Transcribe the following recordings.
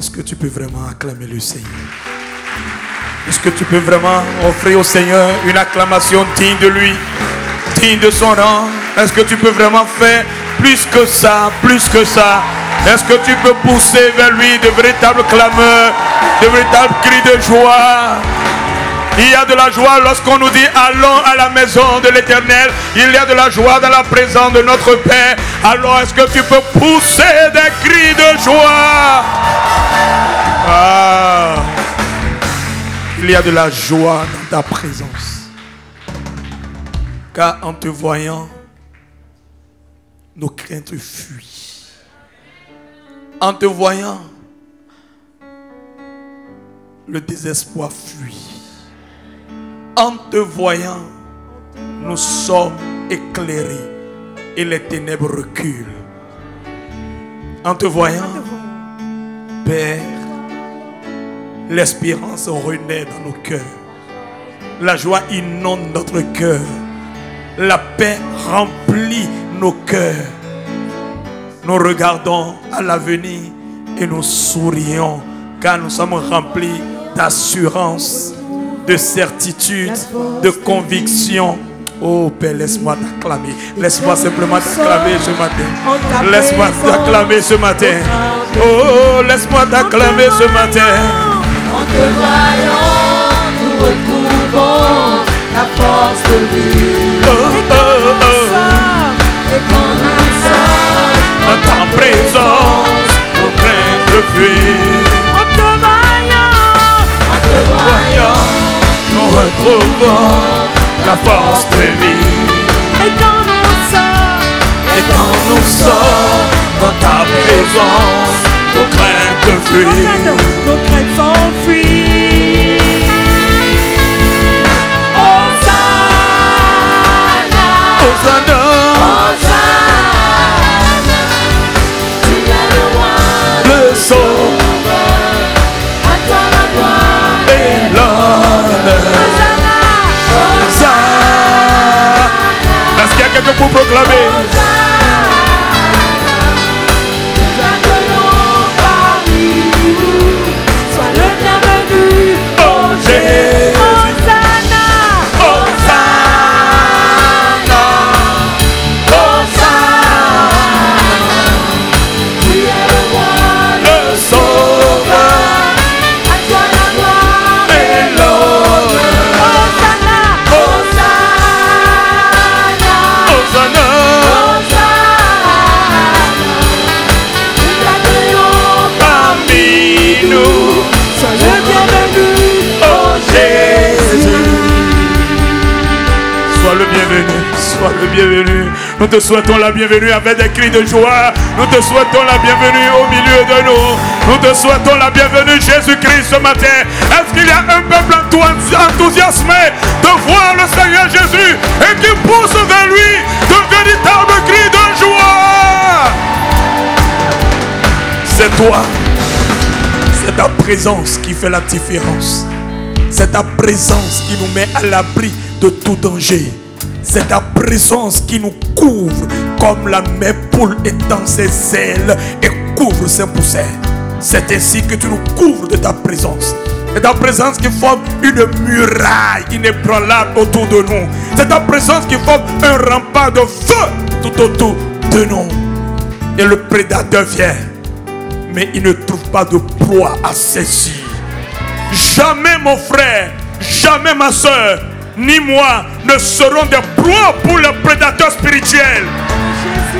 Est-ce que tu peux vraiment acclamer le Seigneur? Est-ce que tu peux vraiment offrir au Seigneur une acclamation digne de lui, digne de son nom? Est-ce que tu peux vraiment faire plus que ça, plus que ça? Est-ce que tu peux pousser vers lui de véritables clameurs, de véritables cris de joie? Il y a de la joie lorsqu'on nous dit allons à la maison de l'Éternel. Il y a de la joie dans la présence de notre Père. Alors est-ce que tu peux pousser des cris de joie? Ah, il y a de la joie dans ta présence. Car en te voyant, nos craintes fuient. En te voyant, le désespoir fuit. En te voyant, nous sommes éclairés et les ténèbres reculent. En te voyant, Père, l'espérance renaît dans nos cœurs. La joie inonde notre cœur. La paix remplit nos cœurs. Nous regardons à l'avenir et nous sourions car nous sommes remplis d'assurance, de certitude, de conviction. Oh Père, laisse-moi t'acclamer. Laisse-moi simplement t'acclamer ce matin. Laisse-moi t'acclamer ce matin. Oh, laisse-moi t'acclamer ce matin. En te voyant, nous retrouvons la force de vivre. Et quand nous sommes dans ta présence, nos craintes fuient. En te voyant, nous retrouvons la force de vivre. Et quand nous sommes dans ta présence, nos craintes fuient. Nos craintes s'enfuient. Hosanna, Hosanna, tu es le roi, le sauveur, à toi la gloire et l'honneur. Hosanna, Hosanna. Est-ce qu'il y a quelqu'un pour proclamer? Sois le bienvenu. Nous te souhaitons la bienvenue avec des cris de joie. Nous te souhaitons la bienvenue au milieu de nous. Nous te souhaitons la bienvenue, Jésus-Christ, ce matin. Est-ce qu'il y a un peuple enthousiasmé de voir le Seigneur Jésus et qui pousse vers lui de véritables cris de joie? C'est toi. C'est ta présence qui fait la différence. C'est ta présence qui nous met à l'abri de tout danger. C'est ta présence qui nous couvre comme la mère poule étend ses ailes et couvre ses poussins. C'est ainsi que tu nous couvres de ta présence. C'est ta présence qui forme une muraille inébranlable autour de nous. C'est ta présence qui forme un rempart de feu tout autour de nous. Et le prédateur vient, mais il ne trouve pas de proie à saisir. Jamais mon frère, jamais ma soeur, ni moi ne serons des proies pour le prédateur spirituel.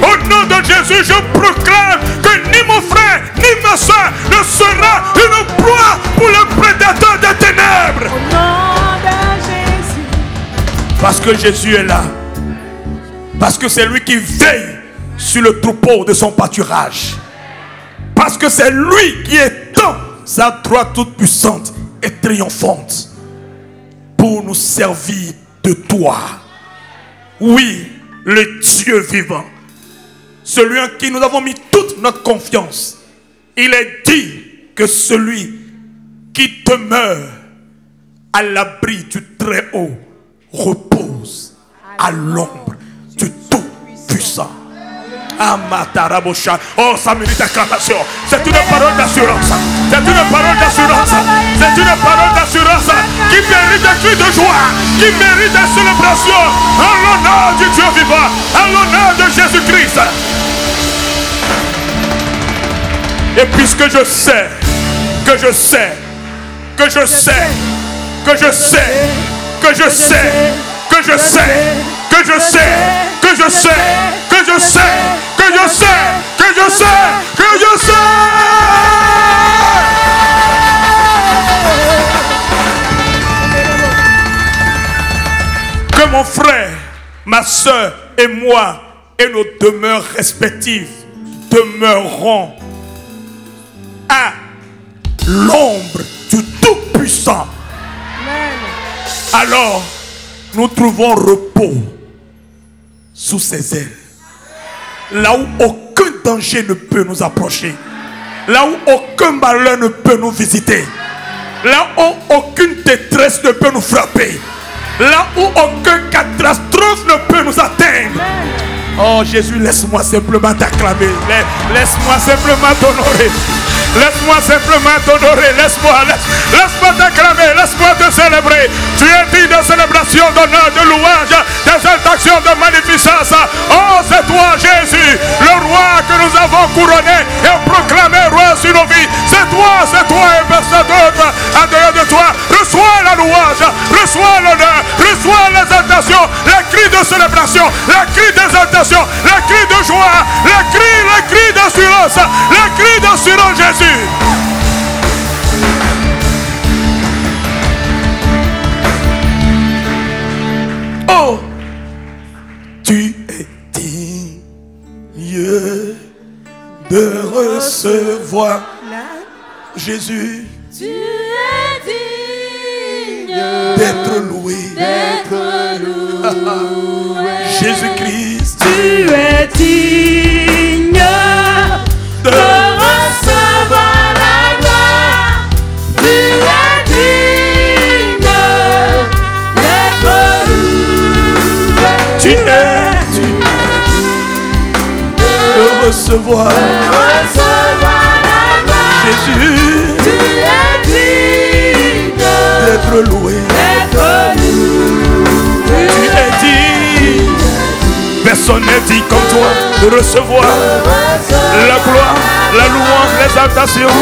Au nom de Jésus, je proclame que ni mon frère, ni ma soeur ne sera une proie pour le prédateur des ténèbres. Au nom de Jésus. Parce que Jésus est là. Parce que c'est lui qui veille sur le troupeau de son pâturage. Parce que c'est lui qui étend sa droite toute puissante et triomphante pour nous servir de toi. Oui, le Dieu vivant, celui en qui nous avons mis toute notre confiance. Il est dit que celui qui demeure à l'abri du Très-Haut repose à l'ombre du Tout-Puissant. Oh, ça mérite acclamation. C'est une parole d'assurance. C'est mérite des cris de joie, qui mérite des célébrations en l'honneur du Dieu vivant, en l'honneur de Jésus-Christ. Et puisque je sais, que je sais, que je sais, que je sais, que je sais, que je sais, que je sais, que je sais, que je sais, que je sais, que je sais, que je sais. Que mon frère, ma soeur et moi et nos demeures respectives demeureront à l'ombre du Tout-Puissant. Alors, nous trouvons repos sous ses ailes. Là où aucun danger ne peut nous approcher. Là où aucun malheur ne peut nous visiter. Là où aucune détresse ne peut nous frapper. Là où aucun catastrophe ne peut nous atteindre. Oh Jésus, laisse-moi simplement t'acclamer. Laisse-moi simplement t'honorer. Laisse-moi simplement t'honorer. Laisse-moi t'acclamer. Laisse-moi te célébrer. Tu es digne de célébration, d'honneur, de louange, d'exaltation, de magnificence. Oh, c'est toi, Jésus, le roi que nous avons couronné et proclamé roi sur nos vies. C'est toi et personne d'autre en dehors de toi. Reçois la louange, reçois l'honneur, reçois l'exaltation, les cris de célébration, les cris d'exaltation, les cris de joie, les cris d'assurance, les cris d'assurance, Jésus. Oh, tu es digne de recevoir Jésus. Tu es digne d'être loué. Jésus-Christ, tu es digne de recevoir la gloire. Tu es digne d'être loué. tu es digne de recevoir la gloire. Jésus, Tu es digne d'être loué. Tu es digne. Personne n'est digne comme toi de recevoir la gloire, la louange, l'exaltation,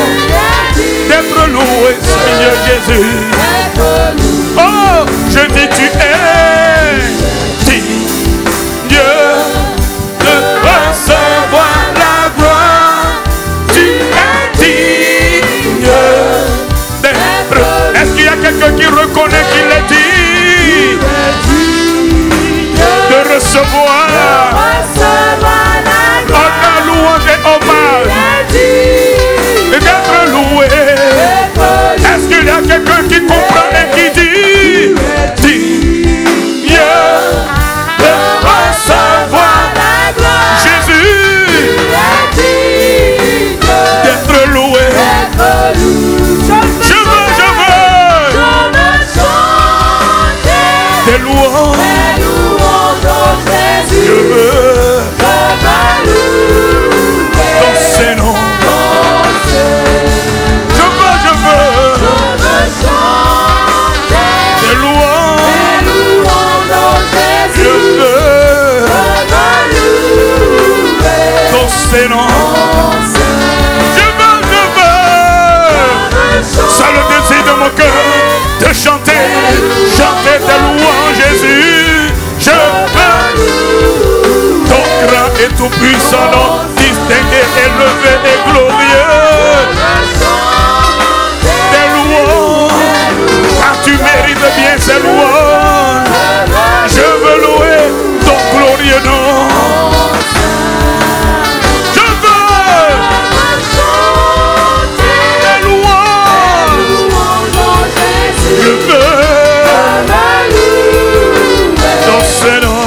d'être loué, Seigneur Jésus. Oh, je dis tu es digne de recevoir la gloire. Tu es digne d'être. Est-ce qu'il y a quelqu'un qui reconnaît qu'il est digne de recevoir honneur, louange et hommage, et d'être loué? Est-ce qu'il y a quelqu'un qui comprend et qui dit digne de recevoir Jésus, d'être loué? Je veux des louanges. Je veux dans ses noms. Je veux des louanges. Je veux dans ses noms. Je veux. C'est le désir de mon cœur de chanter tes louanges, Jésus. Je veux ton grand et tout puissant nom, distingué, élevé et glorieux. Des louanges, car tu mérites bien ces louanges. Je veux louer ton glorieux nom. Je veux des louanges. Je veux dans ce nom.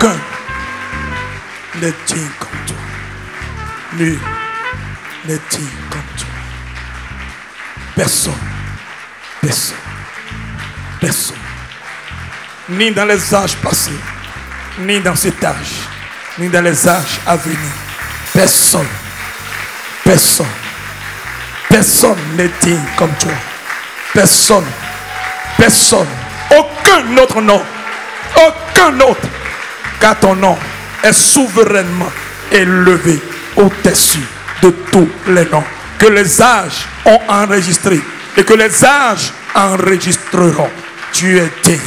Aucun n'est digne comme toi. Nul n'est digne comme toi. Personne. Personne. Personne. Ni dans les âges passés, ni dans cet âge, ni dans les âges à venir. Personne. Personne. Personne n'est digne comme toi. Personne. Personne. Aucun autre nom. Aucun autre. Car ton nom est souverainement élevé au-dessus de tous les noms que les âges ont enregistrés et que les âges enregistreront. Tu es digne.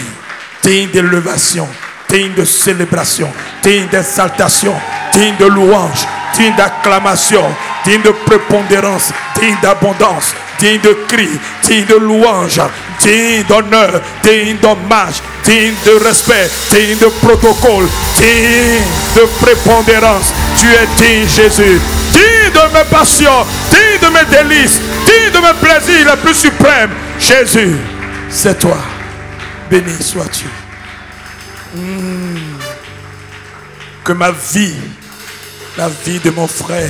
Digne d'élévation, digne de célébration, digne d'exaltation, digne de louange, digne d'acclamation, digne de prépondérance, digne d'abondance, digne de cri, digne de louange, digne d'honneur, digne d'hommage, digne de respect, digne de protocole, digne de prépondérance. Tu es digne, Jésus, digne de mes passions, digne de mes délices, digne de mes plaisirs les plus suprêmes. Jésus, c'est toi. Béni sois-tu. Que ma vie, la vie de mon frère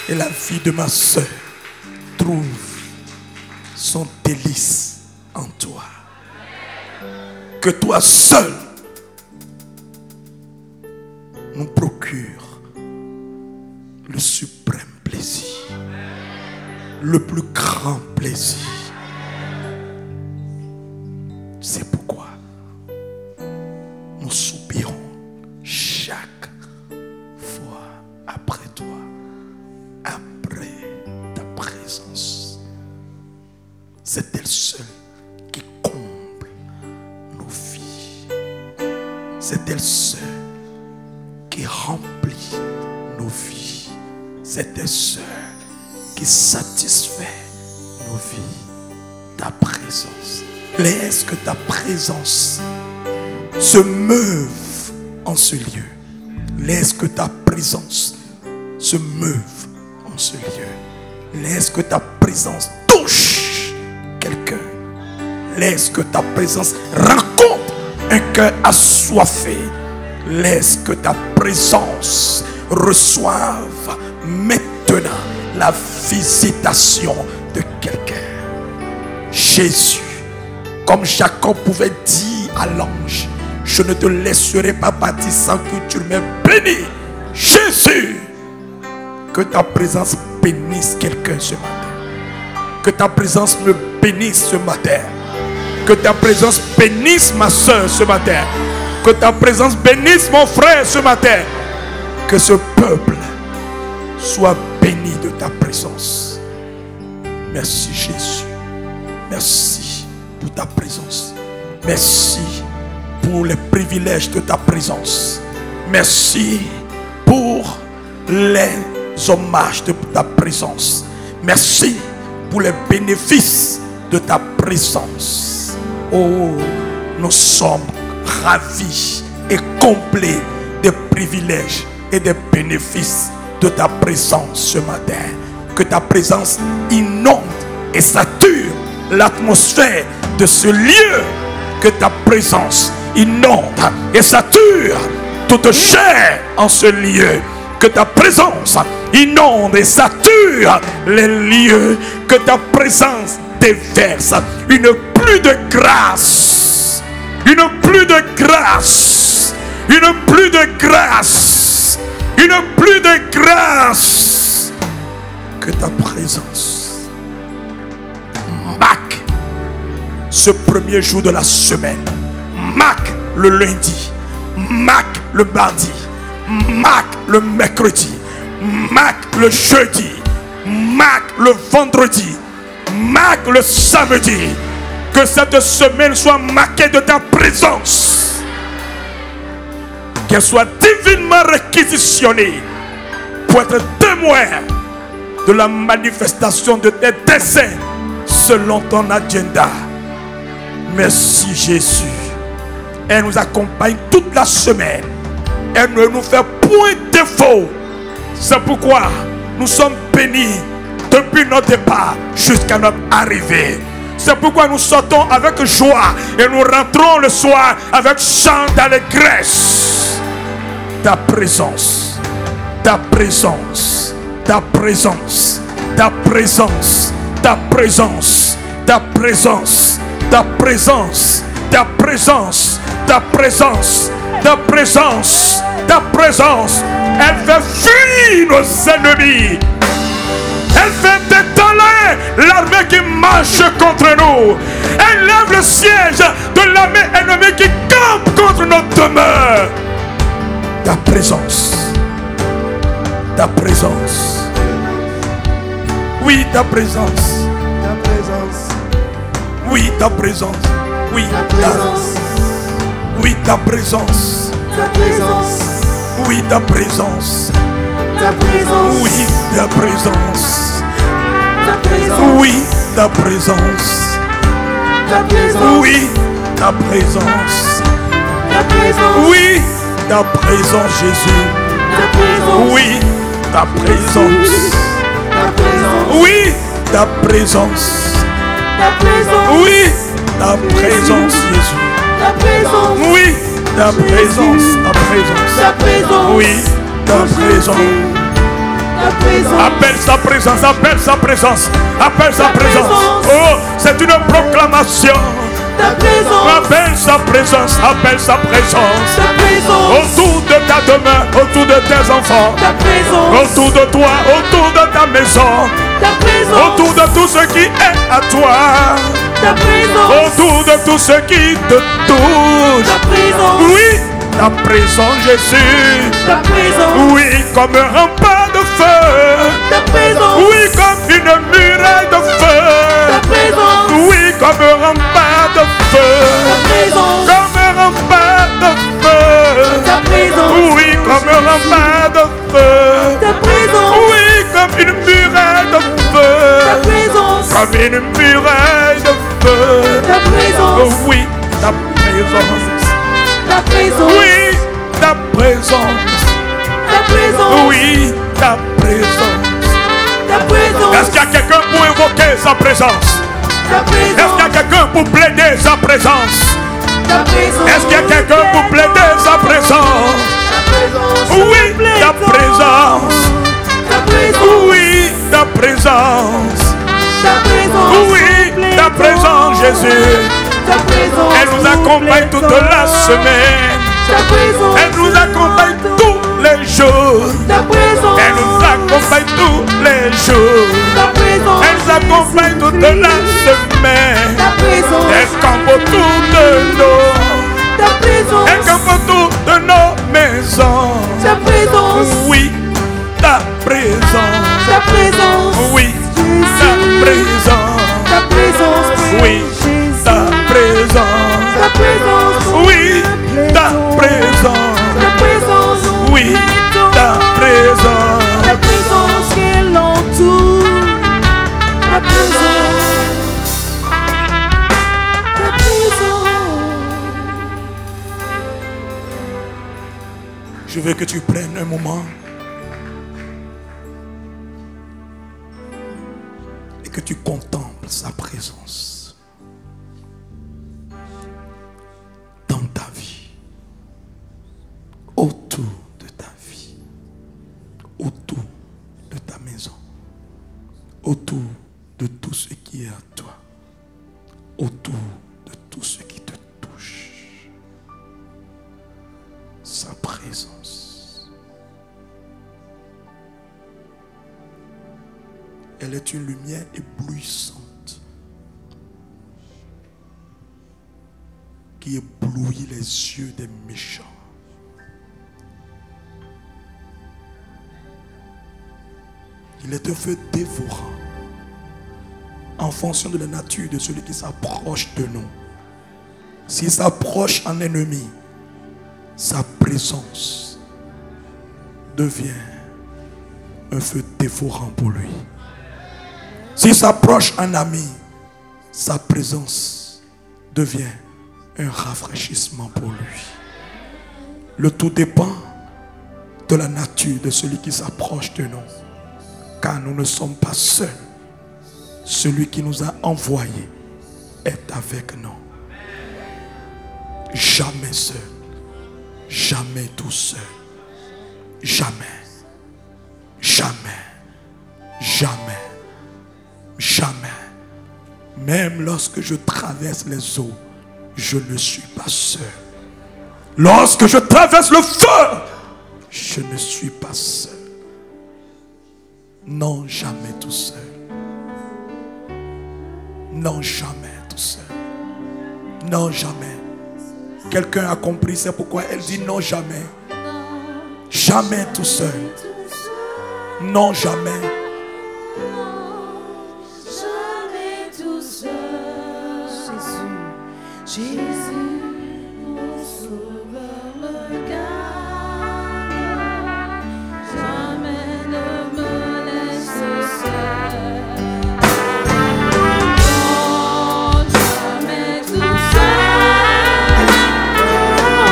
et la vie de ma soeur trouve son délice en toi. Que toi seul nous procure le suprême plaisir, le plus grand plaisir. C'est pourquoi nous soupirons chaque fois après toi, après ta présence. C'est elle seule qui comble nos vies. C'est elle seule qui remplit nos vies. C'est elle seule qui satisfait nos vies. Ta présence. Laisse que ta présence se meuve en ce lieu. Laisse que ta présence se meuve en ce lieu. Laisse que ta présence touche quelqu'un. Laisse que ta présence rencontre un cœur assoiffé. Laisse que ta présence reçoive maintenant la visitation de quelqu'un. Jésus, comme Jacob pouvait dire à l'ange, je ne te laisserai pas partir sans que tu me bénisses. Jésus, que ta présence bénisse quelqu'un ce matin. Que ta présence me bénisse ce matin. Que ta présence bénisse ma soeur ce matin. Que ta présence bénisse mon frère ce matin. Que ce peuple soit béni de ta présence. Merci Jésus. Merci pour ta présence. Merci pour les privilèges de ta présence. Merci pour les hommages de ta présence. Merci pour les bénéfices de ta présence. Oh, nous sommes ravis et complets des privilèges et des bénéfices de ta présence ce matin. Que ta présence inonde et sature l'atmosphère de ce lieu. Que ta présence inonde et sature toute chair en ce lieu. Que ta présence inonde et sature les lieux. Que ta présence déverse une pluie de grâce. Une pluie de grâce. Une pluie de grâce. Une pluie de grâce. Que ta présence marque ce premier jour de la semaine. Marque le lundi. Marque le mardi. Marque le mercredi. Marque le jeudi. Marque le vendredi. Marque le samedi. Que cette semaine soit marquée de ta présence. Qu'elle soit divinement réquisitionnée pour être témoin de la manifestation de tes desseins selon ton agenda. Merci Jésus. Elle nous accompagne toute la semaine. Elle ne nous fait point défaut. C'est pourquoi nous sommes bénis depuis notre départ jusqu'à notre arrivée. C'est pourquoi nous sortons avec joie et nous rentrons le soir avec chant d'allégresse. ta présence, ta présence, ta présence, ta présence, ta présence, ta présence, ta présence, ta présence, ta présence, ta présence, ta présence. Elle fait fuir nos ennemis. Elle fait détaler l'armée qui marche contre nous. Elle lève le siège de l'armée ennemie qui campe contre notre demeure. Ta présence. Ta présence. Oui, ta présence. Ta présence. Oui, ta présence. Oui, Ta présence. Oui, ta présence. Ta présence. Oui, ta présence. Ta présence. Oui, ta présence. Ta présence. Oui, ta présence. Ta présence. Oui, ta présence. Ta présence. Oui, ta présence, Jésus. Ta présence. Oui, ta présence. Ta présence. Oui, ta présence. Ta présence. Oui, ta présence, Jésus. Ta présence. Oui, ta présence, ta présence. Ta présence. Oui, ta présence. Ta présence. Appelle sa présence, appelle sa présence, appelle sa présence. Oh, c'est une proclamation. Ta présence. Appelle sa présence, appelle sa présence. Ta présence. Autour de ta demeure, autour de tes enfants, Ta présence. autour de toi, autour de ta maison, Ta présence. autour de tout ce qui est à toi, Ta présence. autour de tout ce qui te touche. Ta présence. Oui, ta présence, Jésus. Ta présence. Oui, comme un rempart de feu. Ta présence. Oui, comme une muraille de Ta feu. présence. Oui, comme un rempart de Ta feu. présence. Comme un rempart de feu. Ta présence. Oui, comme un rempart de feu. Ta présence. Oui, comme une muraille de Ta feu. présence. Comme une muraille de feu. Ta présence. Oui, ta présence. Ta présence. Oui, ta présence. Ta présence. Oui, ta présence. Ta présence. Est-ce qu'il y a quelqu'un pour évoquer sa présence? Ta Est-ce qu'il y a présence. quelqu'un pour plaider sa présence? Ta présence. Est-ce qu'il y a quelqu'un pour plaider sa présence? Ta présence. Oui, ta présence. Ta présence. Oui, ta présence. Ta présence. Oui, ta présence, Jésus. Ta présence. Elle nous accompagne toute la semaine. Ta présence. Elle nous accompagne tous les jours. Ta présence. Elle nous accompagne tous les jours. Ta présence. Elle nous accompagne toute la semaine. Ta présence. Elle campe autour de nous. Ta présence. Elle campe autour de nos maisons. Ta présence. Oui, ta présence. Ta présence. Oui, ta présence. Ta présence. Oui, ta présence. Ta présence. Oui, ta présence. Ta présence. Oui, ta présence. Ta présence qui l'entoure. Ta présence. Ta présence. Je veux que tu prennes un moment et que tu contemples sa présence dans ta vie, autour de ta vie, autour de ta maison, autour de tout ce qui est à toi, autour de tout ce qui te touche. Sa présence. Elle est une lumière éblouissante qui éblouit les yeux des méchants. Il est un feu dévorant en fonction de la nature de celui qui s'approche de nous. S'il s'approche en ennemi, sa présence devient un feu dévorant pour lui. S'il s'approche un ami, sa présence devient un rafraîchissement pour lui. Le tout dépend de la nature de celui qui s'approche de nous. Car nous ne sommes pas seuls. Celui qui nous a envoyés est avec nous. Jamais seul. Jamais tout seul. jamais, jamais, jamais, jamais. Même lorsque je traverse les eaux, je ne suis pas seul. Lorsque je traverse le feu, je ne suis pas seul. Non, jamais tout seul. Non, jamais tout seul. Non, jamais. Quelqu'un a compris, c'est pourquoi elle dit non, jamais. Jamais tout seul. Non, jamais. Jamais tout seul. Jésus, Jésus, mon sauveur me garde. Jamais ne me laisse seul. Non, jamais tout seul.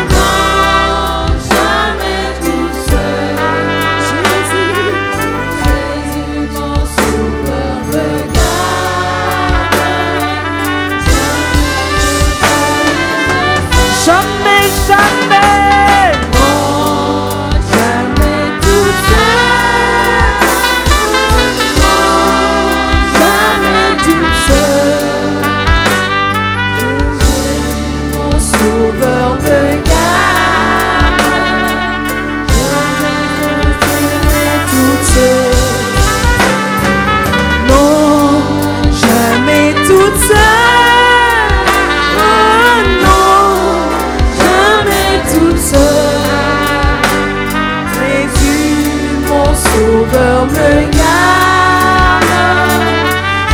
Non, jamais tout seul. Jésus, Jésus, mon sauveur me garde. Jamais, jamais, non, jamais tout seul. Non, jamais tout seul. Jésus, mon sauveur me garde. Jamais tout seul. Non, jamais toute seule. Oh non, jamais toute seule. Jésus, mon sauveur me garde.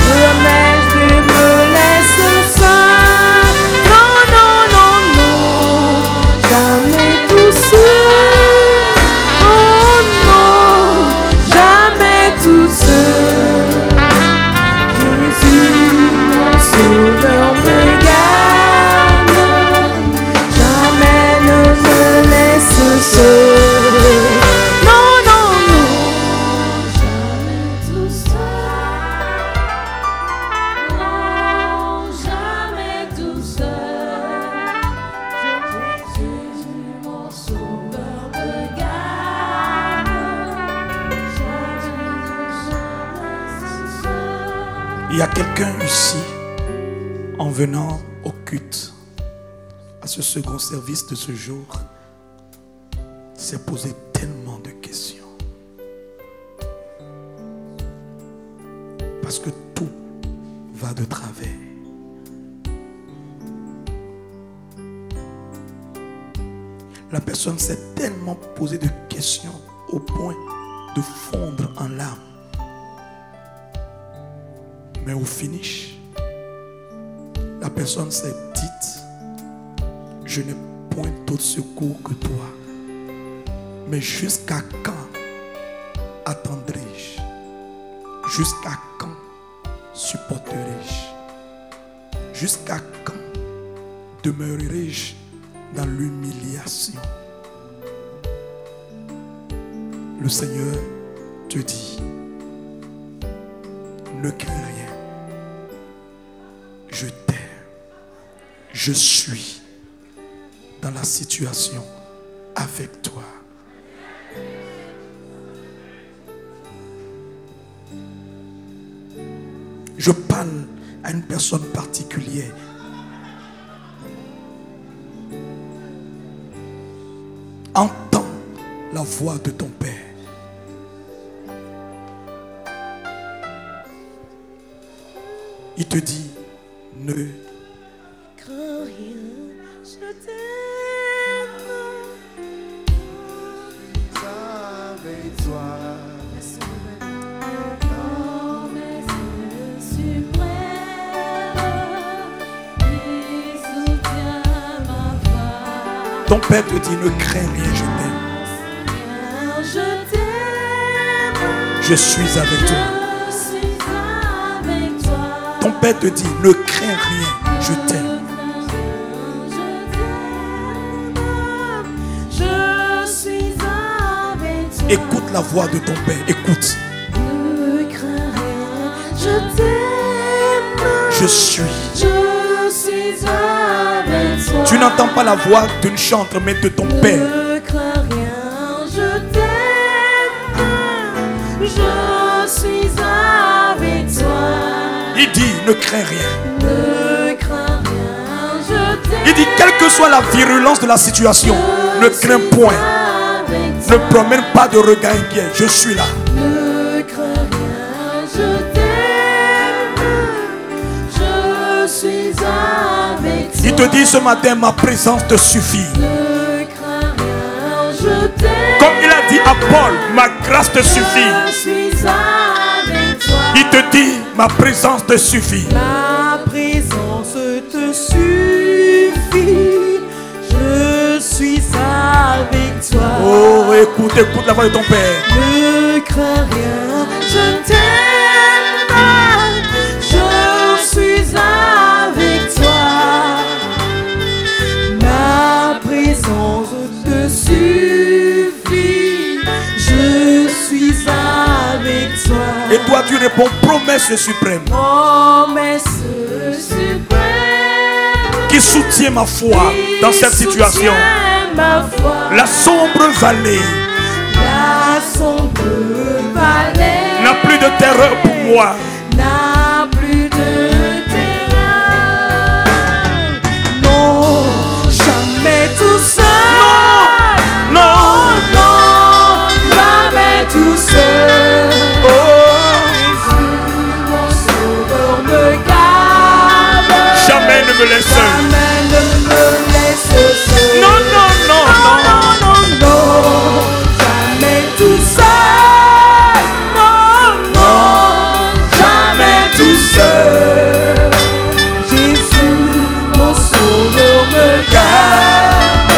Jamais je me laisse seul. Non, non, non, non, jamais tout seul. Oh non, jamais tout seul. Jésus, mon sauveur me garde. Jamais ne me laisse seul. Non, non, non, jamais tout seul. Non, jamais tout seul. Jésus, mon sauveur me garde. Jamais seul. Il y a quelqu'un ici, en venant au culte, à ce second service de ce jour, s'est posé tellement de questions. Parce que tout va de travers. La personne s'est tellement posé de questions au point de fondre en larmes. Mais au finish, la personne s'est dite, je n'ai point d'autre secours que toi. Mais jusqu'à quand attendrai-je? Jusqu'à quand supporterai-je? Jusqu'à quand demeurerai-je dans l'humiliation? Le Seigneur te dit, ne crains rien. Je t'aime. Je suis dans la situation avec toi. Je parle à une personne particulière. Entends la voix de ton Père. Il te dit, ne Crains rien, je t'aime. Avec toi, Oh, mais le suprême, il soutient ma foi. Ton Père te dit, ne crains rien, je t'aime. Je t'aime, Je suis avec toi. je suis avec toi. Ton Père te dit, ne crains rien, je t'aime. Je suis avec toi. Écoute la voix de ton Père, écoute. Ne crains rien, je t'aime. Je suis. Je suis avec toi. Tu n'entends pas la voix d'une chantre, mais de ton Père. Ne crains rien, je t'aime. Il dit, ne crains rien. Ne crains rien, je t'aime. Il dit, quelle que soit la virulence de la situation, ne crains point. Avec Ne toi. promène pas de regard inquiet. Je suis là. Ne crains rien, je t'aime. Je suis avec toi. Il te dit ce matin, ma présence te suffit. Ne crains rien, je t'aime. Comme il a dit à Paul, ma grâce te suffit. Je suis avec toi. Il te dit, ma présence te suffit. Ma présence te suffit. Je suis avec toi. Oh, écoute la voix de ton Père. Ne crains rien, je t'aime. Je suis avec toi. Ma présence te suffit. Je suis avec toi. Et toi, tu réponds, promesse suprême Promesse suprême qui soutient ma foi dans cette qui situation. soutient ma foi. La sombre vallée La sombre vallée n'a plus de terreur pour moi. n'a plus de terreur. Non, jamais tout seul. Non, Non, jamais tout seul. oh, Jésus, mon sauveur, me garde. jamais ne me laisse seul. Jamais ne me laisse seul. Non, non, non, non. Non, jamais tout seul. Non, non, jamais tout seul. Jésus, mon sauveur, me garde.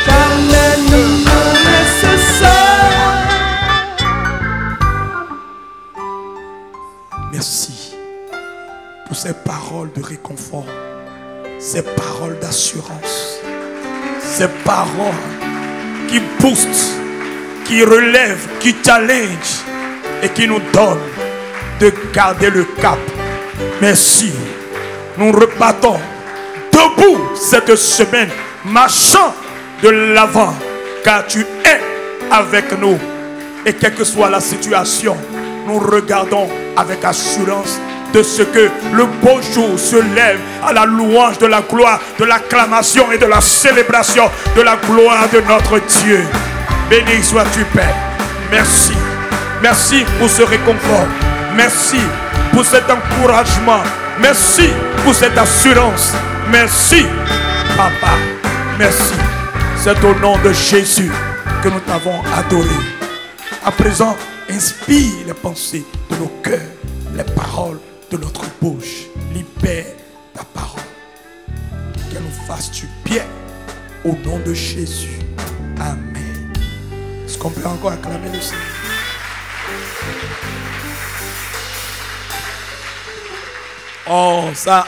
Jamais ne me laisse seul. Merci pour ces paroles de réconfort, ces paroles d'assurance, ces paroles qui boostent, qui relèvent, qui challenge et qui nous donnent de garder le cap. Merci. Nous repartons debout cette semaine, marchant de l'avant, car tu es avec nous. Et quelle que soit la situation, nous regardons avec assurance de ce que le beau jour se lève à la louange de la gloire, de l'acclamation et de la célébration de la gloire de notre Dieu. Béni sois-tu, Père. Merci. Merci pour ce réconfort. Merci pour cet encouragement. Merci pour cette assurance. Merci, Papa. Merci. C'est au nom de Jésus que nous t'avons adoré. À présent, inspire les pensées de nos cœurs, les paroles de notre bouche. Libère ta parole. Qu'elle nous fasse du bien au nom de Jésus. Amen. Est-ce qu'on peut encore acclamer le Seigneur? Oh, ça.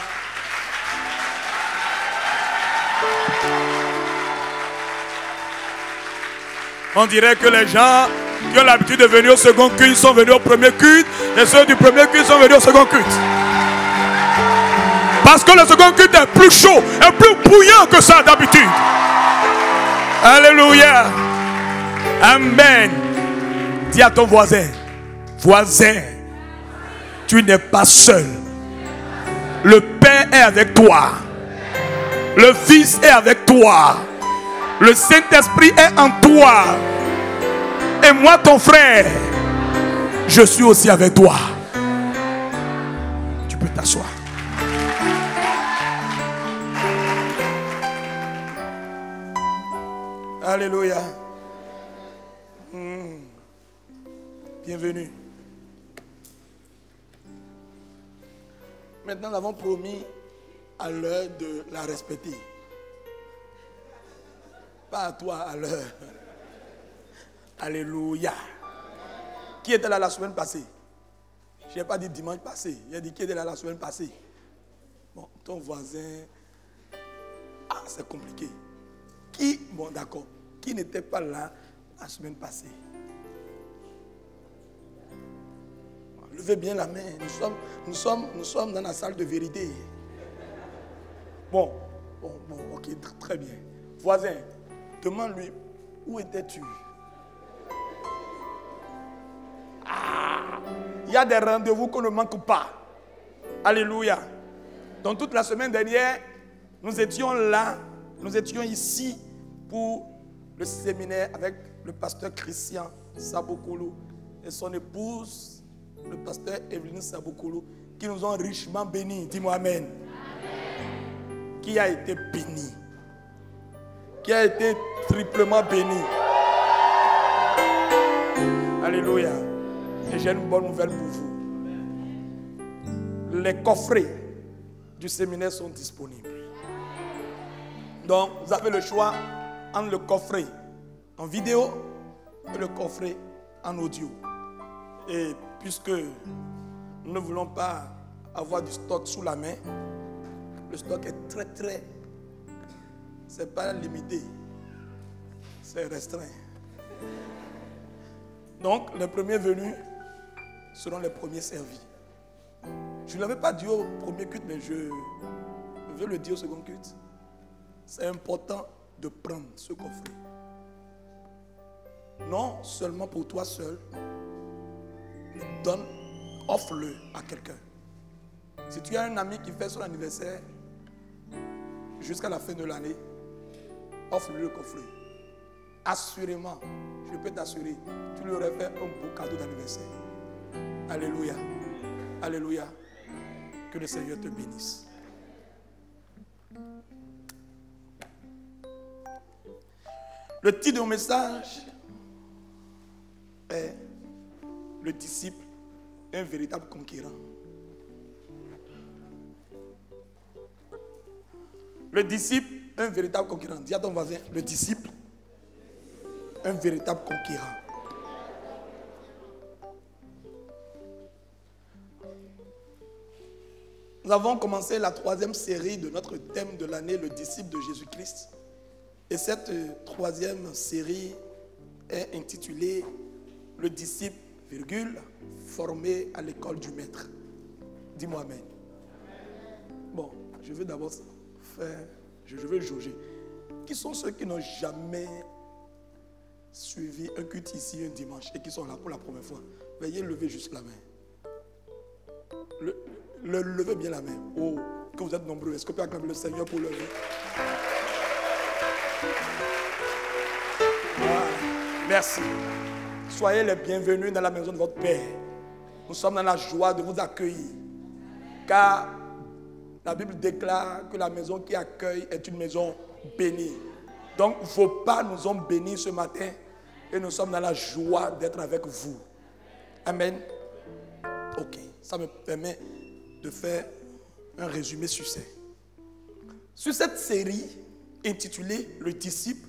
On dirait que les gens qui ont l'habitude de venir au second culte sont venus au premier culte, et ceux du premier culte sont venus au second culte. Parce que le second culte est plus chaud et plus bouillant que ça d'habitude. Alléluia. Amen. Dis à ton voisin, voisin, tu n'es pas seul. Le Père est avec toi. Le Fils est avec toi. Le Saint-Esprit est en toi. Et moi, ton frère, je suis aussi avec toi. Tu peux t'asseoir. Alléluia. Bienvenue. Maintenant, nous avons promis à l'heure de la respecter. Pas à toi, à l'heure. Alléluia. Qui était là la semaine passée? Je n'ai pas dit dimanche passé. J'ai dit qui était là la semaine passée. Bon, ton voisin. Ah, c'est compliqué. Qui, bon d'accord, qui n'était pas là la semaine passée? Levez bien la main. Nous sommes dans la salle de vérité. Bon, ok, très bien. Voisin, demande-lui, où étais-tu? Ah, il y a des rendez-vous qu'on ne manque pas. Alléluia. Donc toute la semaine dernière, nous étions là, nous étions ici pour le séminaire avec le pasteur Christian Sabokoulou et son épouse, le pasteur Evelyne Sabokoulou, qui nous ont richement bénis. Dis-moi amen. Amen. Qui a été béni. Qui a été triplement béni. Alléluia. Et j'ai une bonne nouvelle pour vous. Les coffrets du séminaire sont disponibles. Donc, vous avez le choix entre le coffret en vidéo et le coffret en audio. Et puisque nous ne voulons pas avoir du stock sous la main, le stock est très, c'est pas limité, c'est restreint. Donc, les premiers venus seront les premiers servis. Je ne l'avais pas dit au premier culte, mais je veux le dire au second culte. C'est important de prendre ce coffret. Non seulement pour toi seul, mais offre-le à quelqu'un. Si tu as un ami qui fait son anniversaire jusqu'à la fin de l'année, offre-lui le coffret. Assurément, je peux t'assurer, tu lui aurais fait un beau cadeau d'anniversaire. Alléluia. Alléluia. Que le Seigneur te bénisse. Le titre de mon message est le disciple, un véritable conquérant. Le disciple, un véritable conquérant. Dis à ton voisin, le disciple, un véritable conquérant. Nous avons commencé la 3e série de notre thème de l'année, le disciple de Jésus-Christ. Et cette 3e série est intitulée le disciple, formé à l'école du maître. Dis-moi amen. Bon, je vais d'abord faire, je vais jauger. Qui sont ceux qui n'ont jamais suivi un culte ici un dimanche et qui sont là pour la première fois? Veuillez lever juste la main. Levez bien la main. Oh, que vous êtes nombreux. Est-ce que vous pouvez acclamer le Seigneur pour lever? Voilà. Merci. Soyez les bienvenus dans la maison de votre Père. Nous sommes dans la joie de vous accueillir. Car la Bible déclare que la maison qui accueille est une maison bénie. Donc vos pas nous ont bénis ce matin et nous sommes dans la joie d'être avec vous. Amen. Ok, ça me permet de faire un résumé succinct. Sur cette série intitulée Le disciple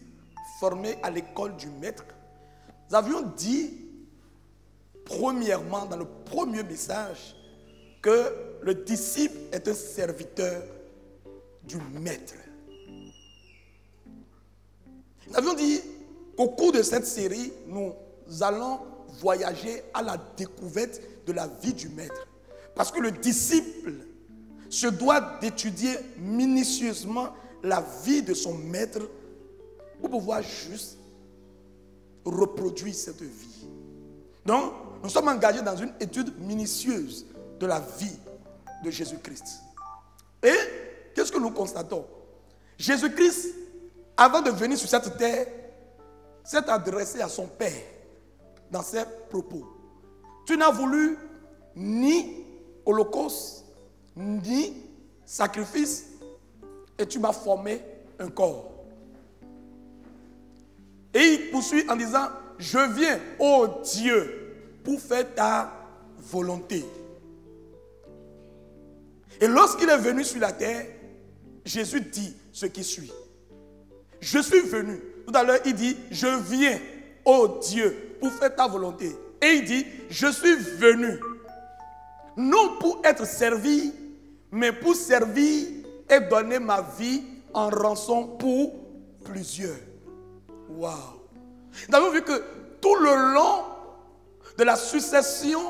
formé à l'école du maître, nous avions dit premièrement dans le premier message que le disciple est un serviteur du maître. Nous avions dit qu'au cours de cette série, nous allons voyager à la découverte de la vie du maître. Parce que le disciple se doit d'étudier minutieusement la vie de son maître pour pouvoir juste reproduire cette vie. Donc, nous sommes engagés dans une étude minutieuse de la vie de Jésus-Christ. Et qu'est-ce que nous constatons? Jésus-Christ, avant de venir sur cette terre, s'est adressé à son Père dans ses propos. Tu n'as voulu ni holocauste, ni sacrifice, et tu m'as formé un corps. Et il poursuit en disant, je viens, ô Dieu, pour faire ta volonté. Et lorsqu'il est venu sur la terre, Jésus dit ce qui suit. Je suis venu. Tout à l'heure, il dit, je viens, ô Dieu, pour faire ta volonté. Et il dit, je suis venu. Non pour être servi, mais pour servir et donner ma vie en rançon pour plusieurs. Waouh! Nous avons vu que tout le long de la succession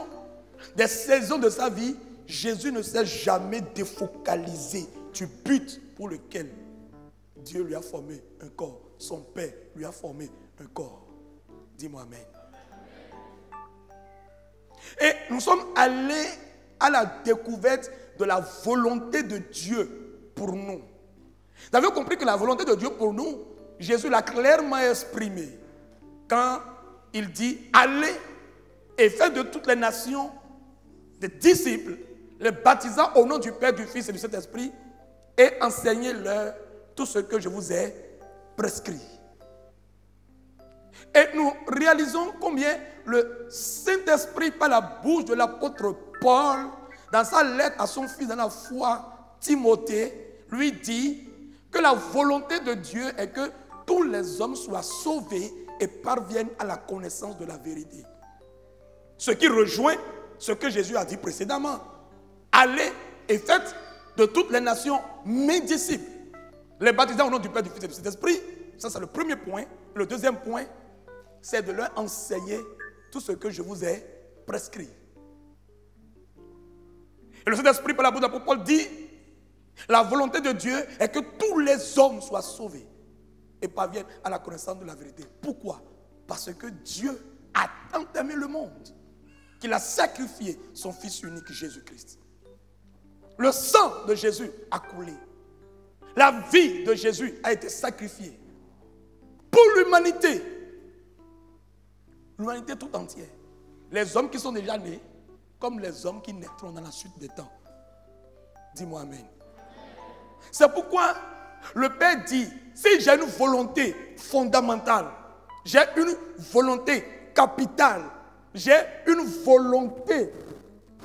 des saisons de sa vie, Jésus ne s'est jamais défocalisé du but pour lequel Dieu lui a formé un corps. Son Père lui a formé un corps. Dis-moi amen. Et nous sommes allés à la découverte de la volonté de Dieu pour nous. Vous avez compris que la volonté de Dieu pour nous, Jésus l'a clairement exprimée quand il dit « Allez et faites de toutes les nations des disciples, les baptisant au nom du Père, du Fils et du Saint-Esprit, et enseignez-leur tout ce que je vous ai prescrit. » Et nous réalisons combien le Saint-Esprit, par la bouche de l'apôtre Paul, dans sa lettre à son fils dans la foi, Timothée, lui dit que la volonté de Dieu est que tous les hommes soient sauvés et parviennent à la connaissance de la vérité. Ce qui rejoint ce que Jésus a dit précédemment. Allez et faites de toutes les nations mes disciples, les baptisant au nom du Père, du Fils et du Saint-Esprit. Ça, c'est le premier point. Le deuxième point, c'est de leur enseigner tout ce que je vous ai prescrit. Et le Saint-Esprit, par la bouche de l'apôtre Paul, dit la volonté de Dieu est que tous les hommes soient sauvés et parviennent à la connaissance de la vérité. Pourquoi? Parce que Dieu a tant aimé le monde qu'il a sacrifié son Fils unique Jésus-Christ. Le sang de Jésus a coulé. La vie de Jésus a été sacrifiée pour l'humanité. L'humanité tout entière. Les hommes qui sont déjà nés, comme les hommes qui naîtront dans la suite des temps. Dis-moi Amen. C'est pourquoi le Père dit, si j'ai une volonté fondamentale, j'ai une volonté capitale, j'ai une volonté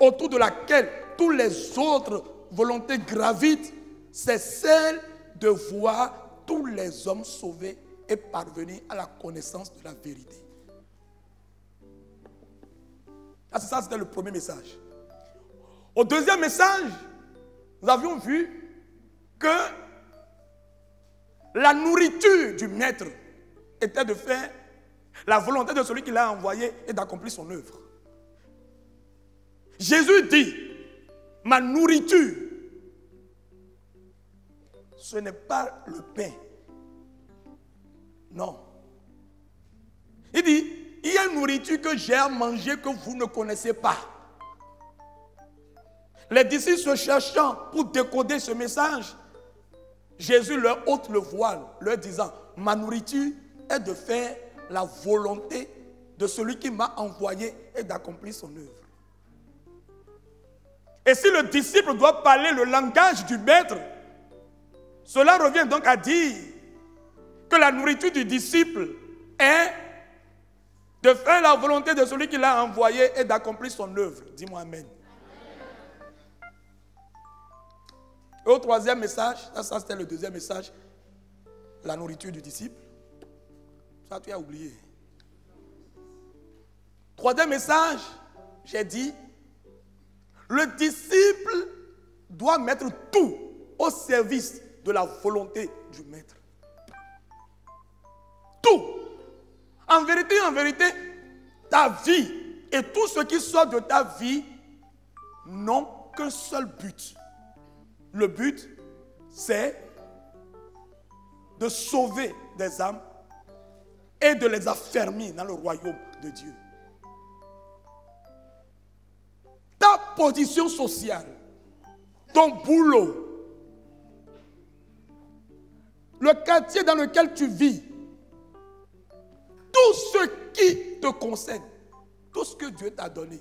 autour de laquelle tous les autres volontés gravitent, c'est celle de voir tous les hommes sauvés et parvenir à la connaissance de la vérité. Ah, ça, c'était le premier message. Au deuxième message, nous avions vu que la nourriture du maître était de faire la volonté de celui qui l'a envoyé et d'accomplir son œuvre. Jésus dit, ma nourriture, ce n'est pas le pain. Non. Il dit, il y a une nourriture que j'ai à manger que vous ne connaissez pas. Les disciples se cherchant pour décoder ce message, Jésus leur ôte le voile, leur disant, ma nourriture est de faire la volonté de celui qui m'a envoyé et d'accomplir son œuvre. Et si le disciple doit parler le langage du maître, cela revient donc à dire que la nourriture du disciple est de faire la volonté de celui qui l'a envoyé et d'accomplir son œuvre. Dis-moi Amen. Et au troisième message, ça c'était le deuxième message, la nourriture du disciple. Ça tu as oublié. Troisième message, j'ai dit, le disciple doit mettre tout au service de la volonté du maître. Tout. En vérité, ta vie et tout ce qui sort de ta vie n'ont qu'un seul but. Le but, c'est de sauver des âmes et de les affermir dans le royaume de Dieu. Ta position sociale, ton boulot, le quartier dans lequel tu vis, tout ce qui te concerne, tout ce que Dieu t'a donné,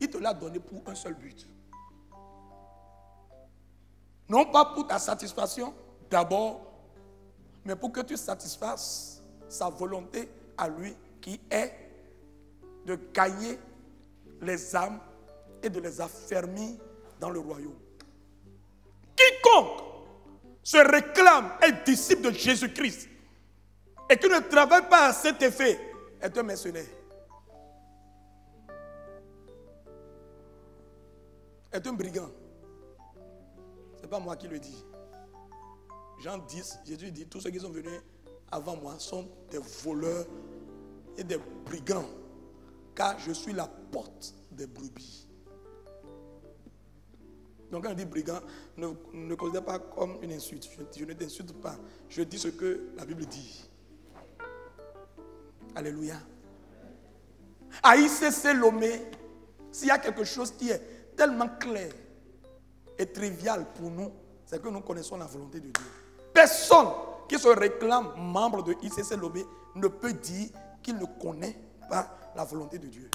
il te l'a donné pour un seul but. Non pas pour ta satisfaction d'abord, mais pour que tu satisfasses sa volonté à lui qui est de gagner les âmes et de les affermir dans le royaume. Quiconque se réclame être disciple de Jésus-Christ et qui ne travaille pas à cet effet est un mercenaire. Est un brigand. Ce n'est pas moi qui le dis. Jean 10, Jésus dit, tous ceux qui sont venus avant moi sont des voleurs et des brigands, car je suis la porte des brebis. Donc quand on dit brigand, ne considère pas comme une insulte. Je ne t'insulte pas. Je dis ce que la Bible dit. Alléluia. Haïssez Lomé, s'il y a quelque chose qui est tellement clair est trivial pour nous, c'est que nous connaissons la volonté de Dieu. Personne qui se réclame membre de ICC Lobé ne peut dire qu'il ne connaît pas la volonté de Dieu.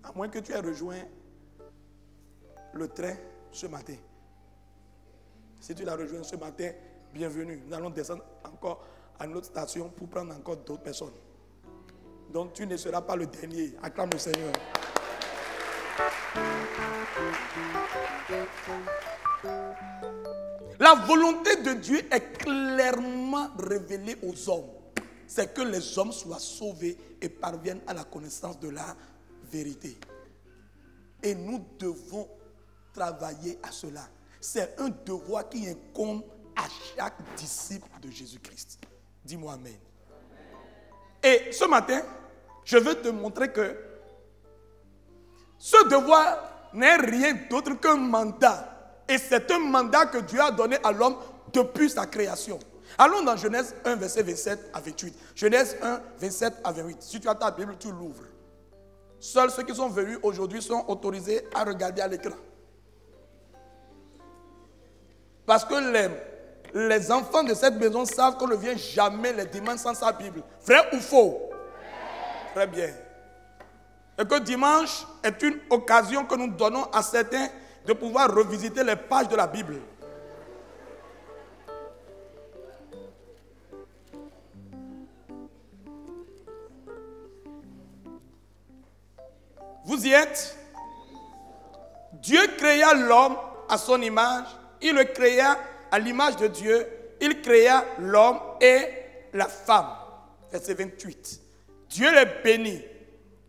À moins que tu aies rejoint le train ce matin. Si tu l'as rejoint ce matin, bienvenue. Nous allons descendre encore à notre station pour prendre encore d'autres personnes. Donc tu ne seras pas le dernier. Acclame le Seigneur. La volonté de Dieu est clairement révélée aux hommes. C'est que les hommes soient sauvés et parviennent à la connaissance de la vérité. Et nous devons travailler à cela. C'est un devoir qui incombe à chaque disciple de Jésus-Christ. Dis-moi Amen. Et ce matin, je veux te montrer que ce devoir n'est rien d'autre qu'un mandat. Et c'est un mandat que Dieu a donné à l'homme depuis sa création. Allons dans Genèse 1, verset 27 à 28. Genèse 1, 27 à 28. Si tu as ta Bible, tu l'ouvres. Seuls ceux qui sont venus aujourd'hui sont autorisés à regarder à l'écran. Parce que les enfants de cette maison savent qu'on ne vient jamais les dimanches sans sa Bible. Vrai ou faux? Très bien. Et que dimanche est une occasion que nous donnons à certains de pouvoir revisiter les pages de la Bible. Vous y êtes? Dieu créa l'homme à son image. Il le créa à l'image de Dieu. Il créa l'homme et la femme. Verset 28. Dieu les bénit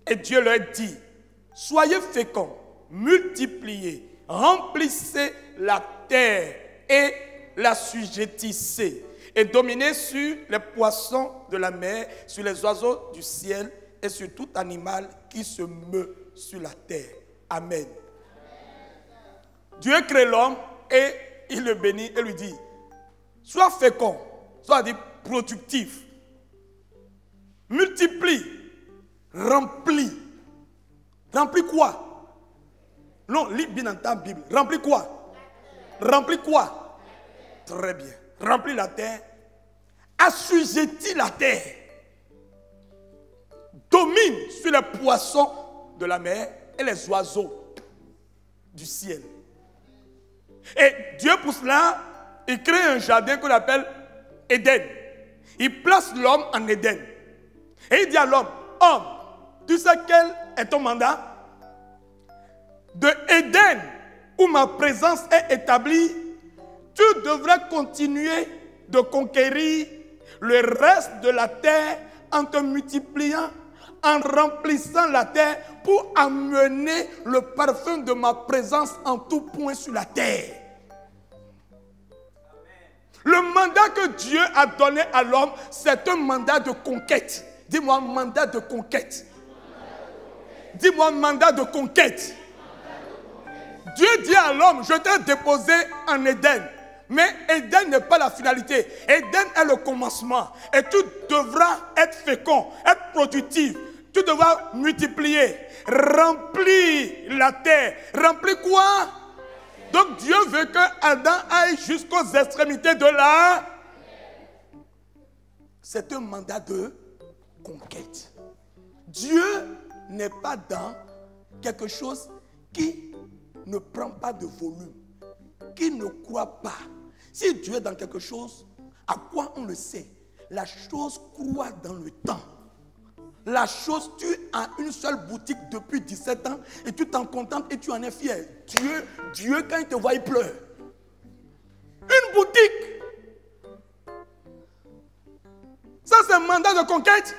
et Dieu leur dit: soyez féconds, multipliez, remplissez la terre et l'assujettissez et dominez sur les poissons de la mer, sur les oiseaux du ciel et sur tout animal qui se meut sur la terre. Amen. Dieu crée l'homme et il le bénit et lui dit: sois fécond, soit dit productif, multiplie, remplis. Remplis quoi? Non, lis bien dans ta Bible. Remplis quoi? Remplis quoi? Très bien. Remplis la terre, assujettis la terre, domine sur les poissons de la mer et les oiseaux du ciel. Et Dieu, pour cela, il crée un jardin qu'on appelle Éden. Il place l'homme en Éden. Et il dit à l'homme: homme, tu sais quel est ton mandat? De Éden, où ma présence est établie, tu devrais continuer de conquérir le reste de la terre en te multipliant, en remplissant la terre pour amener le parfum de ma présence en tout point sur la terre. Le mandat que Dieu a donné à l'homme, c'est un mandat de conquête. Dis-moi mandat de conquête. Dis-moi mandat de conquête. Dieu dit à l'homme: je t'ai déposé en Éden. Mais Éden n'est pas la finalité. Éden est le commencement. Et tu devras être fécond, être productif. Tu devras multiplier, remplir la terre. Remplir quoi? Donc Dieu veut que Adam aille jusqu'aux extrémités de la... C'est un mandat de conquête. Dieu n'est pas dans quelque chose qui ne prend pas de volume, qui ne croit pas. Si Dieu est dans quelque chose, à quoi on le sait? La chose croît dans le temps. La chose, tu as une seule boutique depuis 17 ans et tu t'en contentes et tu en es fier. Dieu, quand il te voit, il pleure. Une boutique. Ça, c'est un mandat de conquête.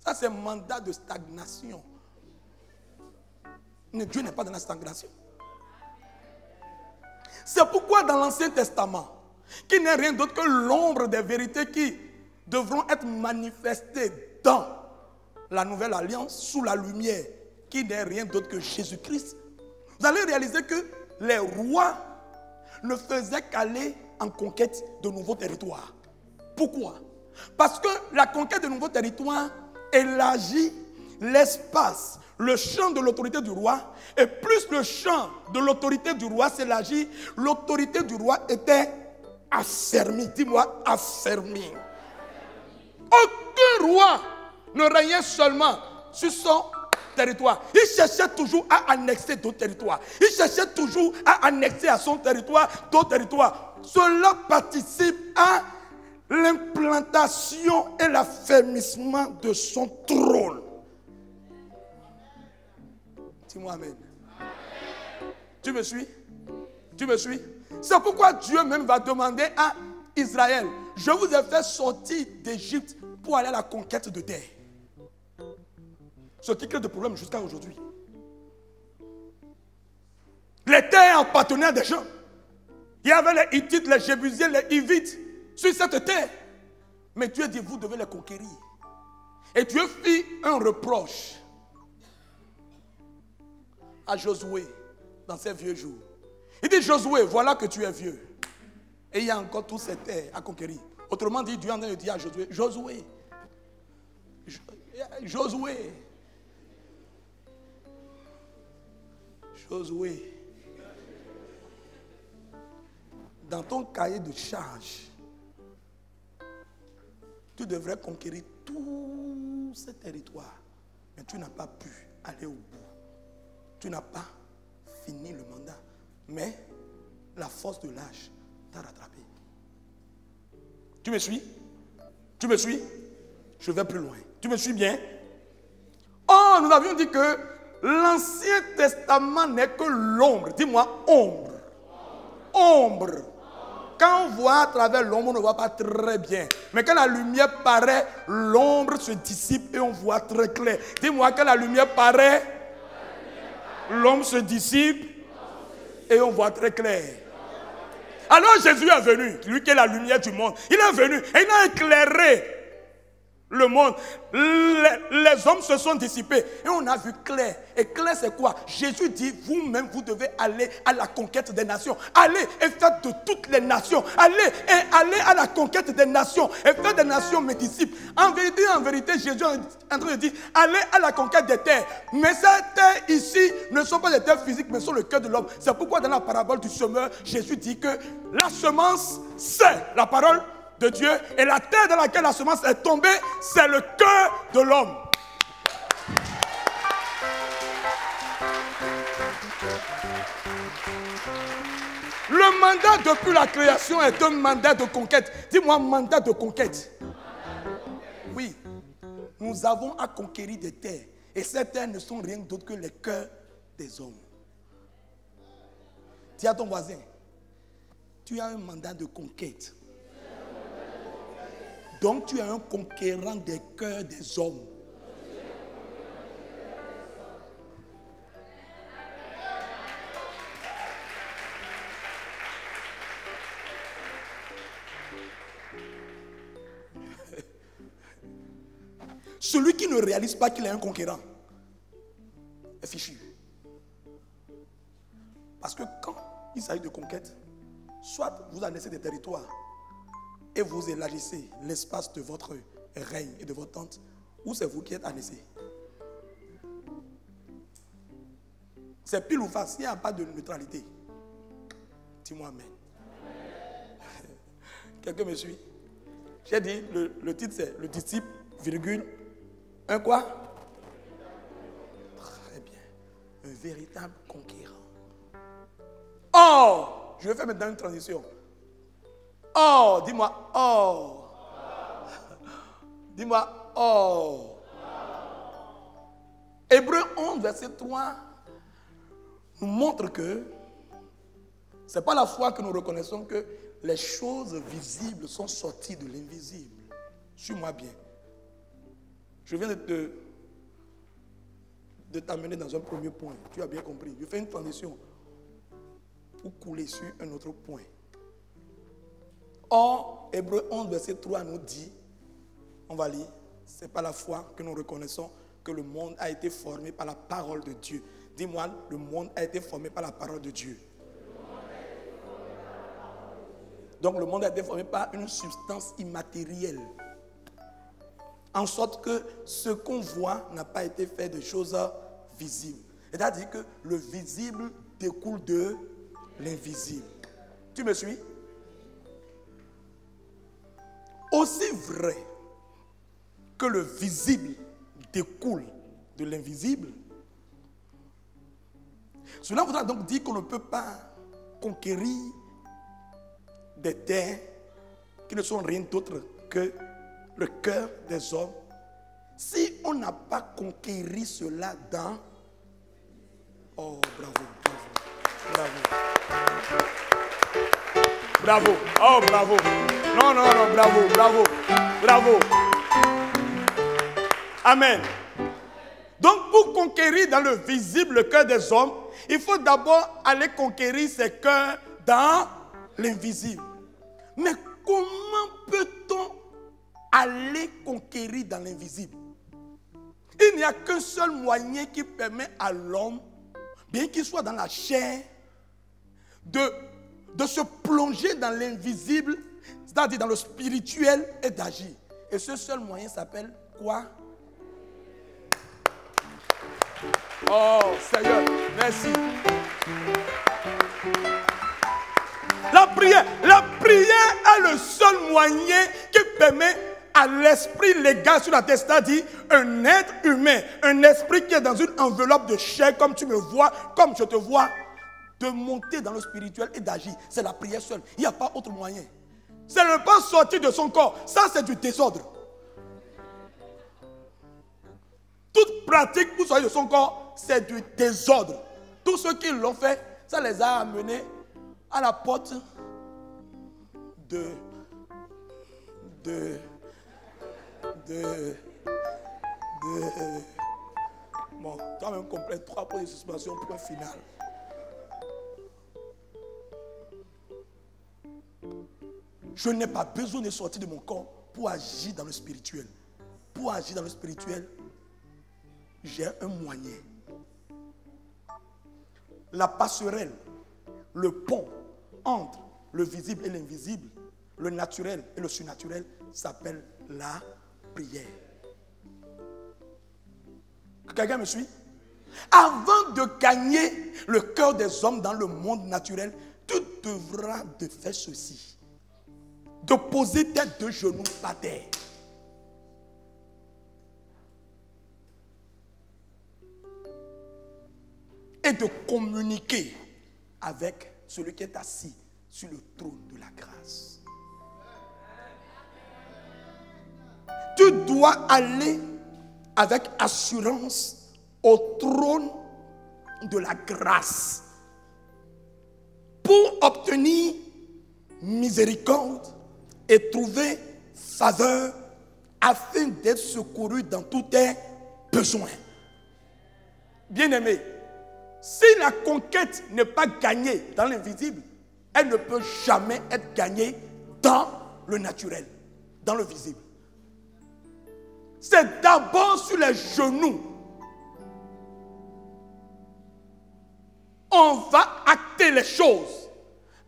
Ça, c'est un mandat de stagnation. Mais Dieu n'est pas dans la stagnation. C'est pourquoi dans l'Ancien Testament, qui n'est rien d'autre que l'ombre des vérités qui devront être manifestées dans la Nouvelle Alliance, sous la lumière, qui n'est rien d'autre que Jésus-Christ, vous allez réaliser que les rois ne faisaient qu'aller en conquête de nouveaux territoires. Pourquoi? Parce que la conquête de nouveaux territoires élargit l'espace, le champ de l'autorité du roi, et plus le champ de l'autorité du roi s'élargit, l'autorité du roi était affermie. Dis-moi, affermie. Aucun roi ne régnait seulement sur son territoire. Il cherchait toujours à annexer d'autres territoires. Il cherchait toujours à annexer à son territoire d'autres territoires. Cela participe à l'implantation et l'affermissement de son trône. Dis-moi amen. Tu me suis? Tu me suis? C'est pourquoi Dieu même va demander à Israël, je vous ai fait sortir d'Égypte pour aller à la conquête de terre. Ce qui crée des problèmes jusqu'à aujourd'hui. Les terres appartenaient à des gens. Il y avait les Hittites, les Jébusiens, les Hivites sur cette terre. Mais Dieu dit, vous devez les conquérir. Et Dieu fit un reproche à Josué dans ses vieux jours. Il dit, Josué, voilà que tu es vieux. Et il y a encore toutes ces terres à conquérir. Autrement dit, Dieu est en train de dire à Josué, Josué, dans ton cahier de charge, tu devrais conquérir tous ces territoires. Mais tu n'as pas pu aller au bout. Tu n'as pas fini le mandat. Mais la force de l'âge t'a rattrapé. Tu me suis? Tu me suis? Je vais plus loin. Tu me suis bien? Oh, nous avions dit que l'Ancien Testament n'est que l'ombre. Dis-moi, ombre. Ombre. Quand on voit à travers l'ombre, on ne voit pas très bien. Mais quand la lumière paraît, l'ombre se dissipe et on voit très clair. Dis-moi, quand la lumière paraît, l'ombre se dissipe et on voit très clair. Alors Jésus est venu, lui qui est la lumière du monde. Il est venu et il a éclairé le monde. Les hommes se sont dissipés et on a vu clair. Et clair c'est quoi? Jésus dit, vous-même vous devez aller à la conquête des nations. Allez et faites de toutes les nations. Allez à la conquête des nations et faites des nations mes disciples. En vérité, Jésus est en train de dire, allez à la conquête des terres. Mais ces terres ici ne sont pas des terres physiques, mais sont le cœur de l'homme. C'est pourquoi dans la parabole du semeur, Jésus dit que la semence, c'est la parole de Dieu, et la terre dans laquelle la semence est tombée, c'est le cœur de l'homme. Le mandat depuis la création est un mandat de conquête. Dis-moi, mandat de conquête. Oui, nous avons à conquérir des terres, et ces terres ne sont rien d'autre que les cœurs des hommes. Dis à ton voisin, tu as un mandat de conquête. Donc tu es un conquérant des cœurs des hommes. Celui qui ne réalise pas qu'il est un conquérant est fichu. Parce que quand il s'agit de conquête, soit vous annexez des territoires et vous élargissez l'espace de votre règne et de votre tente, ou c'est vous qui êtes annexé. C'est pile ou face, il n'y a pas de neutralité. Dis-moi amen. Quelqu'un me suit? J'ai dit, le titre c'est le disciple, virgule, un quoi? Très bien. Un véritable conquérant. Or, je vais faire maintenant une transition. Or, dis-moi, or. Dis-moi, or. Hébreux 11, verset 3 nous montre que ce n'est pas la foi que nous reconnaissons que les choses visibles sont sorties de l'invisible. Suis-moi bien. Je viens de t'amener dans un premier point. Tu as bien compris. Je fais une transition pour couler sur un autre point. Or, Hébreux 11, verset 3 nous dit, on va lire, ce n'est pas la foi que nous reconnaissons que le monde a été formé par la parole de Dieu. Dis-moi, le monde a été formé par la parole de Dieu. Donc le monde a été formé par une substance immatérielle. En sorte que ce qu'on voit n'a pas été fait de choses visible. C'est-à-dire que le visible découle de l'invisible. Tu me suis? Aussi vrai que le visible découle de l'invisible, cela voudra donc dire qu'on ne peut pas conquérir des terres qui ne sont rien d'autre que le cœur des hommes si on n'a pas conquéri cela dans... Oh, bravo, bravo, bravo. Bravo, oh, bravo. Non, non, non, bravo, bravo, bravo. Amen. Donc, pour conquérir dans le visible le cœur des hommes, il faut d'abord aller conquérir ces cœurs dans l'invisible. Mais comment peut-on aller conquérir dans l'invisible? Il n'y a qu'un seul moyen qui permet à l'homme, bien qu'il soit dans la chair, de se plonger dans l'invisible, c'est-à-dire dans le spirituel, et d'agir. Et ce seul moyen s'appelle quoi? Oh Seigneur, merci. La prière est le seul moyen qui permet à l'esprit légal sur la terre, c'est-à-dire un être humain, un esprit qui est dans une enveloppe de chair, comme tu me vois, comme je te vois, de monter dans le spirituel et d'agir. C'est la prière seule. Il n'y a pas autre moyen. C'est ne pas sortir de son corps. Ça, c'est du désordre. Toute pratique pour sortir de son corps, c'est du désordre. Tous ceux qui l'ont fait, ça les a amenés à la porte bon, quand même complet, 3 points de suspension, point final. Je n'ai pas besoin de sortir de mon corps pour agir dans le spirituel. Pour agir dans le spirituel, j'ai un moyen. La passerelle, le pont entre le visible et l'invisible, le naturel et le surnaturel s'appelle la prière. Quelqu'un me suit? Avant de gagner le cœur des hommes dans le monde naturel, tu devras de faire ceci. De poser tes 2 genoux par terre. Et de communiquer avec celui qui est assis sur le trône de la grâce. Tu dois aller avec assurance au trône de la grâce pour obtenir miséricorde et trouver faveur afin d'être secouru dans tous tes besoins. Bien-aimé, si la conquête n'est pas gagnée dans l'invisible, elle ne peut jamais être gagnée dans le naturel, dans le visible. C'est d'abord sur les genoux. On va acter les choses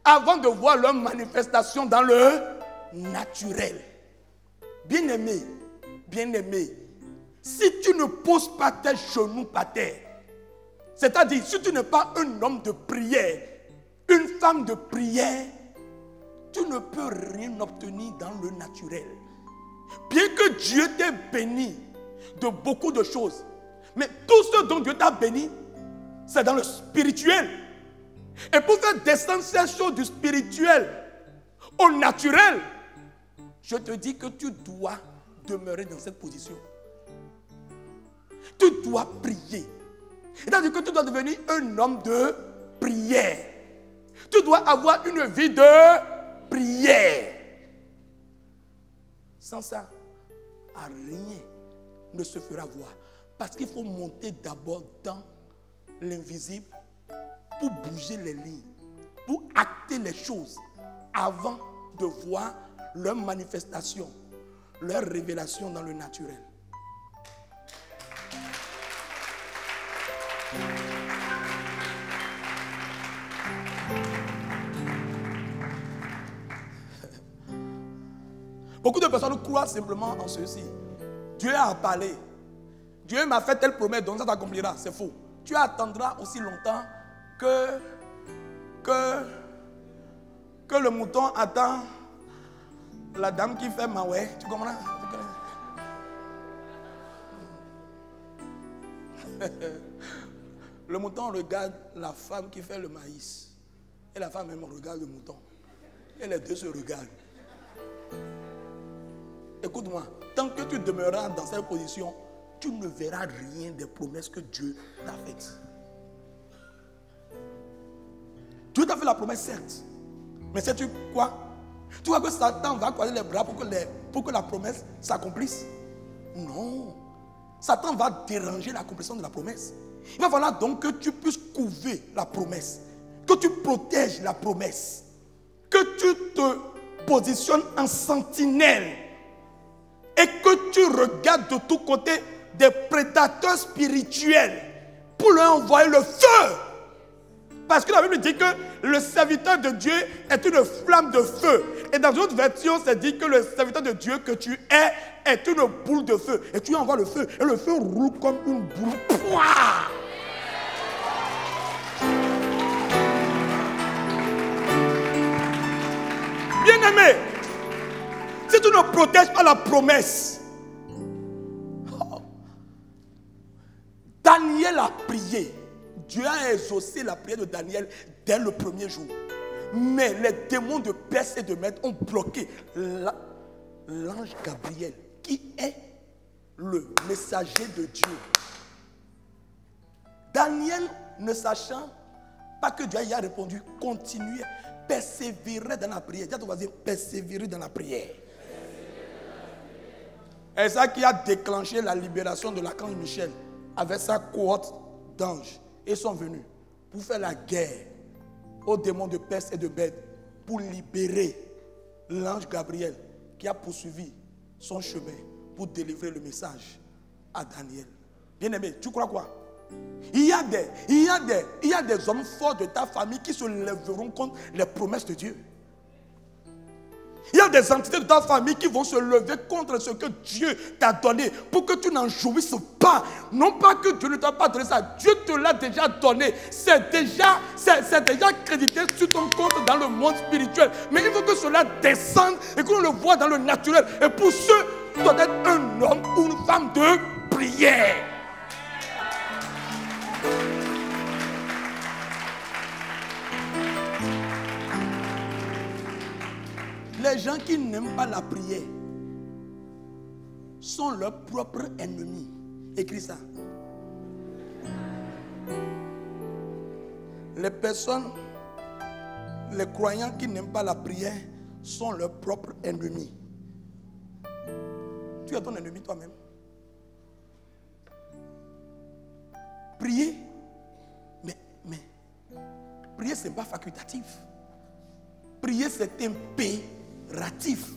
avant de voir leur manifestation dans le naturel. Bien-aimé, bien-aimé, si tu ne poses pas tes genoux par terre, c'est-à-dire si tu n'es pas un homme de prière, une femme de prière, tu ne peux rien obtenir dans le naturel. Bien que Dieu t'ait béni de beaucoup de choses, mais tout ce dont Dieu t'a béni, c'est dans le spirituel. Et pour faire descendre ces choses du spirituel au naturel, je te dis que tu dois demeurer dans cette position. Tu dois prier. C'est-à-dire que tu dois devenir un homme de prière. Tu dois avoir une vie de prière. Sans ça, rien ne se fera voir. Parce qu'il faut monter d'abord dans l'invisible pour bouger les lignes, pour acter les choses avant de voir leur manifestation, leur révélation dans le naturel. Beaucoup de personnes croient simplement en ceci. Dieu a parlé. Dieu m'a fait telle promesse, donc ça t'accomplira. C'est faux. Tu attendras aussi longtemps que le mouton attend la dame qui fait Mawé. Tu comprends? Le mouton regarde la femme qui fait le maïs. Et la femme même regarde le mouton. Et les deux se regardent. Écoute-moi, tant que tu demeureras dans cette position, tu ne verras rien des promesses que Dieu t'a faites. Dieu t'a fait la promesse, certes. Mais sais-tu quoi? Tu vois que Satan va croiser les bras pour que la promesse s'accomplisse? Non. Satan va déranger l'accomplissement de la promesse. Il va falloir donc que tu puisses couver la promesse, que tu protèges la promesse, que tu te positionnes en sentinelle et que tu regardes de tous côtés des prédateurs spirituels pour leur envoyer le feu. Parce que la Bible dit que le serviteur de Dieu est une flamme de feu. Et dans une autre version, c'est dit que le serviteur de Dieu que tu est une boule de feu. Et tu envoies le feu. Et le feu roule comme une boule. Pouah! Bien-aimé, si tu ne protèges pas la promesse, Daniel a prié. Dieu a exaucé la prière de Daniel dès le premier jour. Mais les démons de Perse et de Mède ont bloqué l'ange Gabriel, qui est le messager de Dieu. Daniel, ne sachant pas que Dieu y a répondu, continuait, persévérait dans la prière. Dis à ton voisin, persévérer dans la prière. Et ça qui a déclenché la libération de l'archange Michel avec sa cohorte d'anges. Ils sont venus pour faire la guerre aux démons de Perse et de Mède, pour libérer l'ange Gabriel qui a poursuivi son chemin pour délivrer le message à Daniel. Bien-aimé, tu crois quoi? Il y a des hommes forts de ta famille qui se lèveront contre les promesses de Dieu. Il y a des entités de ta famille qui vont se lever contre ce que Dieu t'a donné pour que tu n'en jouisses pas. Non pas que Dieu ne t'a pas donné ça, Dieu te l'a déjà donné. C'est déjà crédité sur ton compte dans le monde spirituel. Mais il faut que cela descende et que l'on le voit dans le naturel. Et pour ceux, tu dois être un homme ou une femme de prière. Les gens qui n'aiment pas la prière sont leurs propres ennemis. Écris ça. Les personnes, les croyants qui n'aiment pas la prière sont leurs propres ennemis. Tu es ton ennemi toi-même. Prier, mais prier, ce n'est pas facultatif. Prier, c'est impératif.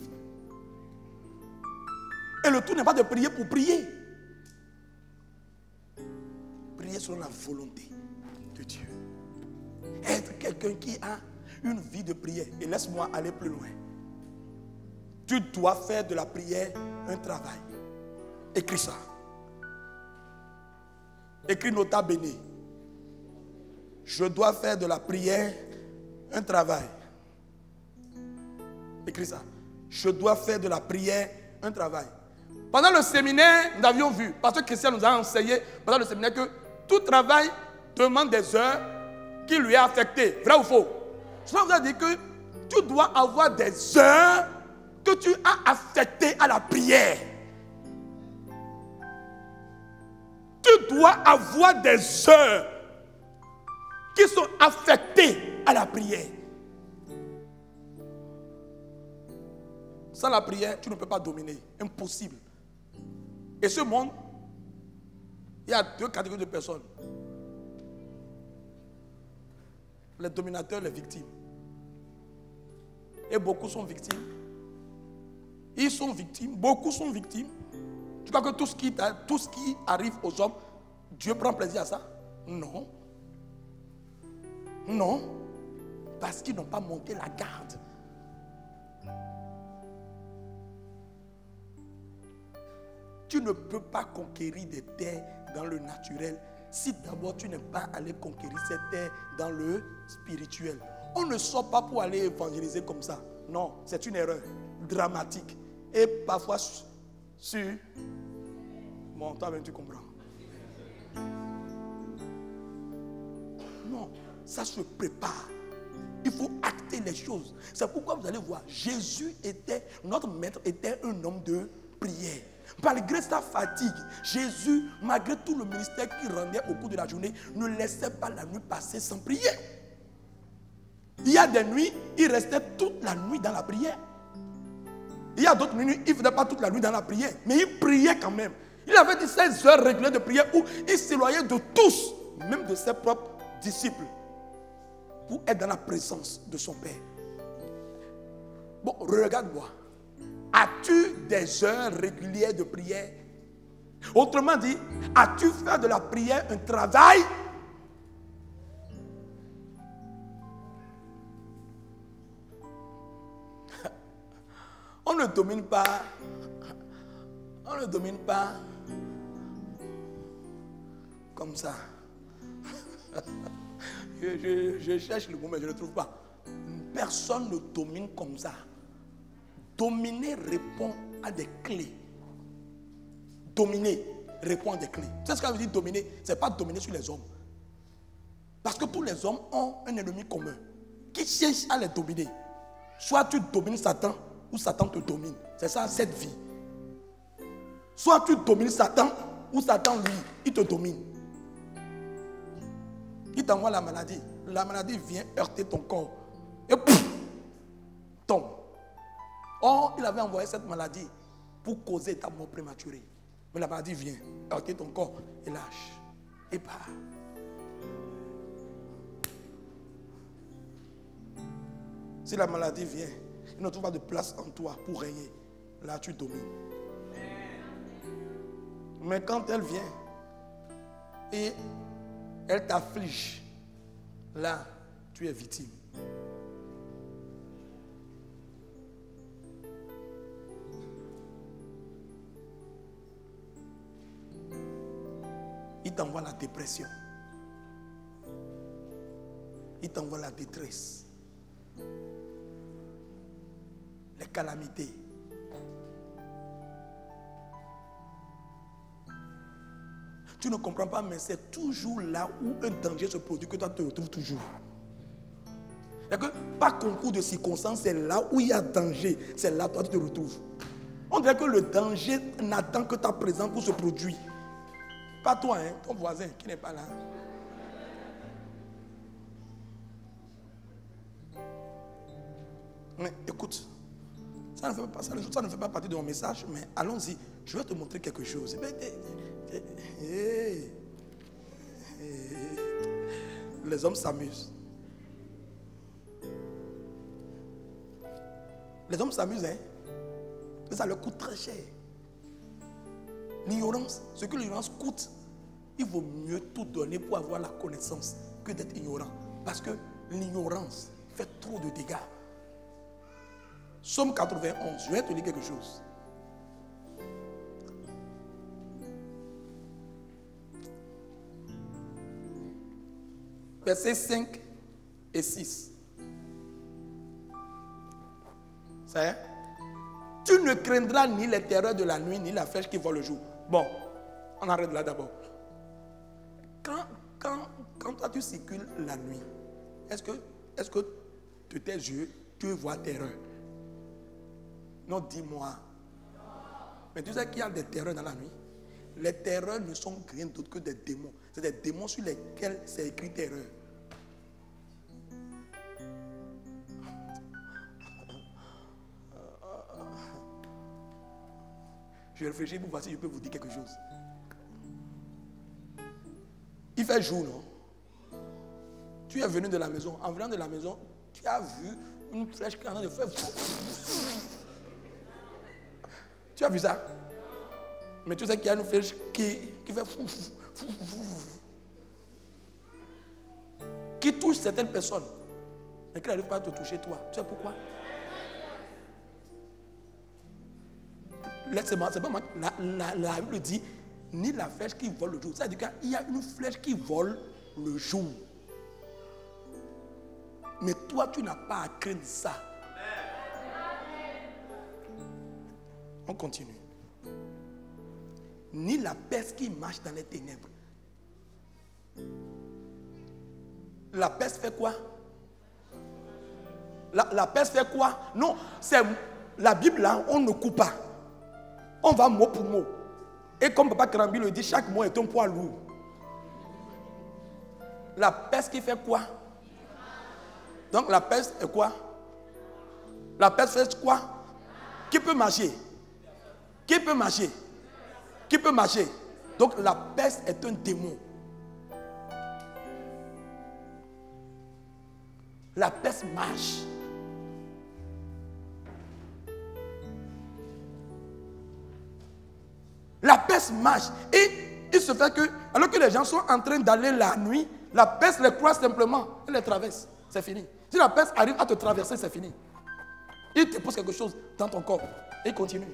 Et le tout n'est pas de prier pour prier. Prier selon la volonté de Dieu. Être quelqu'un qui a une vie de prière. Et laisse-moi aller plus loin. Tu dois faire de la prière un travail. Écris ça. Écris nota bene. Je dois faire de la prière un travail. Écris ça. Je dois faire de la prière un travail. Pendant le séminaire, nous avions vu, parce que Christian nous a enseigné pendant le séminaire que tout travail demande des heures qui lui est affecté. Vrai ou faux? Cela vous a dit que tu dois avoir des heures que tu as affectées à la prière. Tu dois avoir des heures qui sont affectées à la prière. Sans la prière, tu ne peux pas dominer. Impossible. Et ce monde, il y a deux catégories de personnes. Les dominateurs, les victimes. Et beaucoup sont victimes. Ils sont victimes. Beaucoup sont victimes. Tu crois que tout ce qui arrive aux hommes, Dieu prend plaisir à ça? Non. Non. Parce qu'ils n'ont pas monté la garde. tu ne peux pas conquérir des terres dans le naturel si d'abord tu n'es pas allé conquérir ces terres dans le spirituel. On ne sort pas pour aller évangéliser comme ça. Non, c'est une erreur dramatique. Et parfois sur... Bon, toi-même tu comprends. Non, ça se prépare. Il faut acter les choses. C'est pourquoi vous allez voir, Jésus était, notre maître était un homme de prière. Malgré sa fatigue, Jésus, malgré tout le ministère qu'il rendait au cours de la journée, ne laissait pas la nuit passer sans prier. Il y a des nuits, il restait toute la nuit dans la prière. Il y a d'autres nuits, il ne faisait pas toute la nuit dans la prière, mais il priait quand même. Il avait 16 heures régulières de prière où il s'éloignait de tous, même de ses propres disciples, pour être dans la présence de son Père. Bon, regarde-moi. As-tu des heures régulières de prière? Autrement dit, as-tu fait de la prière un travail? On ne domine pas. On ne domine pas comme ça. Je cherche le mot, mais je ne le trouve pas. Personne ne domine comme ça. Dominer répond à des clés. Dominer répond à des clés. Tu sais ce que ça veut dire dominer? Ce n'est pas dominer sur les hommes. Parce que tous les hommes ont un ennemi commun qui cherche à les dominer. Soit tu domines Satan, ou Satan te domine. C'est ça cette vie. Soit tu domines Satan, ou Satan lui, il te domine. Il t'envoie la maladie. La maladie vient heurter ton corps. Et pouf, tombe. Or, il avait envoyé cette maladie pour causer ta mort prématurée. Mais la maladie vient heurter ton corps et lâche. Et part. Si la maladie vient, il ne trouve pas de place en toi pour régner. Là, tu domines. Mais quand elle vient et elle t'afflige, là, tu es victime. Il t'envoie la dépression. Il t'envoie la détresse. Les calamités. Tu ne comprends pas, mais c'est toujours là où un danger se produit que toi te retrouves toujours. C'est que par concours de circonstances, c'est là où il y a danger. C'est là où toi tu te retrouves. On dirait que le danger n'attend que ta présence pour se produire. Pas toi, hein, ton voisin qui n'est pas là. Mais écoute, ça ne fait pas partie de mon message, mais allons-y. Je vais te montrer quelque chose. Les hommes s'amusent. Les hommes s'amusent, hein. Mais ça leur coûte très cher. L'ignorance, ce que l'ignorance coûte, il vaut mieux tout donner pour avoir la connaissance que d'être ignorant. Parce que l'ignorance fait trop de dégâts. Somme 91, je vais te lire quelque chose. Versets 5 et 6. C'est, tu ne craindras ni les terreurs de la nuit, ni la flèche qui vole le jour. Bon, on arrête là d'abord. Quand toi tu circules la nuit, est-ce que de tes yeux, tu vois terreur? Non, dis-moi. Mais tu sais qu'il y a des terreurs dans la nuit. Les terreurs ne sont rien d'autre que des démons. C'est des démons sur lesquels c'est écrit terreur. Je réfléchis pour voir si je peux vous dire quelque chose. Il fait jour, non? Tu es venu de la maison. En venant de la maison, tu as vu une flèche qui est en train de faire. Tu as vu ça? Mais tu sais qu'il y a une flèche qui fait qui touche certaines personnes, mais qui n'arrive pas à te toucher toi. Tu sais pourquoi? laissez-moi, c'est pas moi. La Bible dit, ni la flèche qui vole le jour. Ça veut dire qu'il y a une flèche qui vole le jour. Mais toi, tu n'as pas à craindre ça. On continue. Ni la peste qui marche dans les ténèbres. La peste fait quoi? La peste fait quoi? Non, c'est la Bible là, on ne coupe pas. On va mot pour mot. Et comme Papa Krambi le dit, chaque mot est un poids lourd. La peste qui fait quoi? Donc la peste est quoi? La peste fait quoi? Qui peut marcher? Qui peut marcher? Qui peut marcher? Donc la peste est un démon. La peste marche. La peste marche. Et il se fait que, alors que les gens sont en train d'aller la nuit, la peste les croise simplement. Elle les traverse. C'est fini. Si la peste arrive à te traverser, c'est fini. Il te pose quelque chose dans ton corps. Et il continue.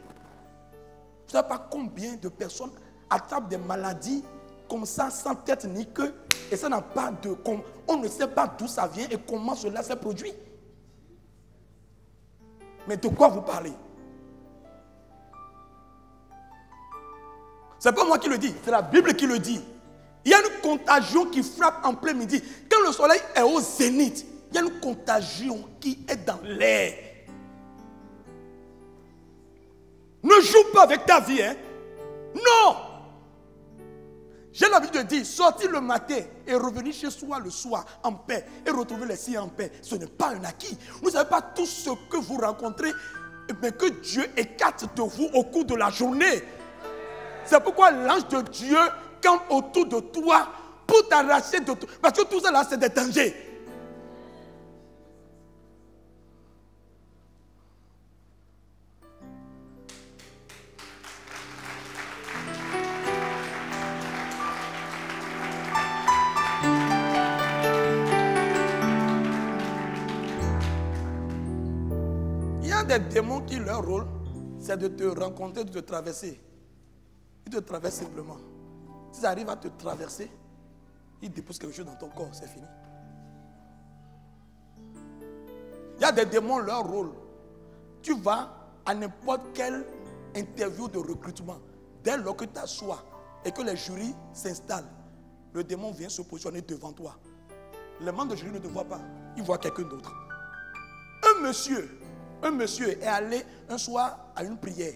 Je ne sais pas combien de personnes attrapent des maladies comme ça, sans tête ni queue. Et ça n'a pas de... On ne sait pas d'où ça vient et comment cela s'est produit. Mais de quoi vous parlez? Ce n'est pas moi qui le dis, c'est la Bible qui le dit. Il y a une contagion qui frappe en plein midi. Quand le soleil est au zénith, il y a une contagion qui est dans l'air. Ne joue pas avec ta vie, hein? Non! J'ai l'habitude de dire, sortir le matin et revenir chez soi le soir en paix et retrouver les siens en paix, ce n'est pas un acquis. Vous ne savez pas tout ce que vous rencontrez, mais que Dieu écarte de vous au cours de la journée. C'est pourquoi l'ange de Dieu campe autour de toi pour t'arracher de tout. Parce que tout ça là, c'est des dangers. Il y a des démons qui, leur rôle, c'est de te rencontrer, de te traverser. Ils te traversent simplement. S'ils arrivent à te traverser, ils déposent quelque chose dans ton corps, c'est fini. Il y a des démons, leur rôle. Tu vas à n'importe quelle interview de recrutement. Dès lors que tu t'assois et que les jurys s'installent, le démon vient se positionner devant toi. Les membres de jury ne te voient pas, ils voient quelqu'un d'autre. Un monsieur est allé un soir à une prière.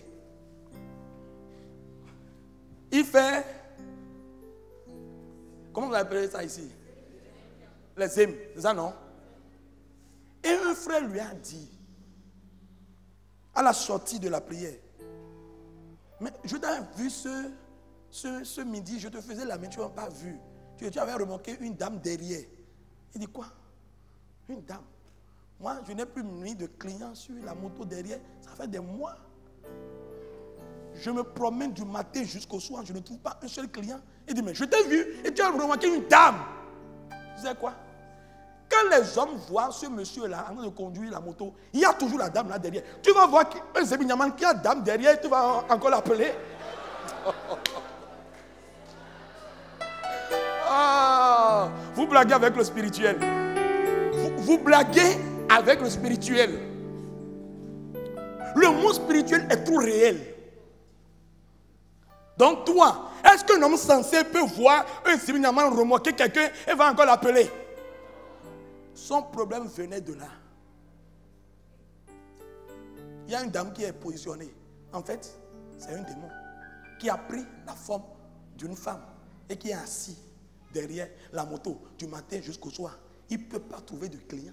Il fait, comment vous appelez ça ici? Les hymnes, c'est ça non? Et un frère lui a dit, à la sortie de la prière, mais je t'avais vu ce midi, je te faisais la main, tu n'as pas vu. Tu avais remarqué une dame derrière. Il dit quoi? Une dame. Moi, je n'ai plus mis de clients sur la moto derrière. Ça fait des mois. Je me promène du matin jusqu'au soir, je ne trouve pas un seul client. Il dit, mais je t'ai vu et tu as remarqué une dame. Tu sais quoi? Quand les hommes voient ce monsieur-là en train de conduire la moto, il y a toujours la dame là derrière. Tu vas voir un Zébignaman qui a dame derrière, tu vas encore l'appeler. Ah, vous blaguez avec le spirituel. Vous blaguez avec le spirituel. Le monde spirituel est trop réel. Donc toi, est-ce qu'un homme sensé peut voir un Zébignaman remorquer quelqu'un et va encore l'appeler? Son problème venait de là. Il y a une dame qui est positionnée. En fait, c'est un démon qui a pris la forme d'une femme et qui est assis derrière la moto du matin jusqu'au soir. Il ne peut pas trouver de clients.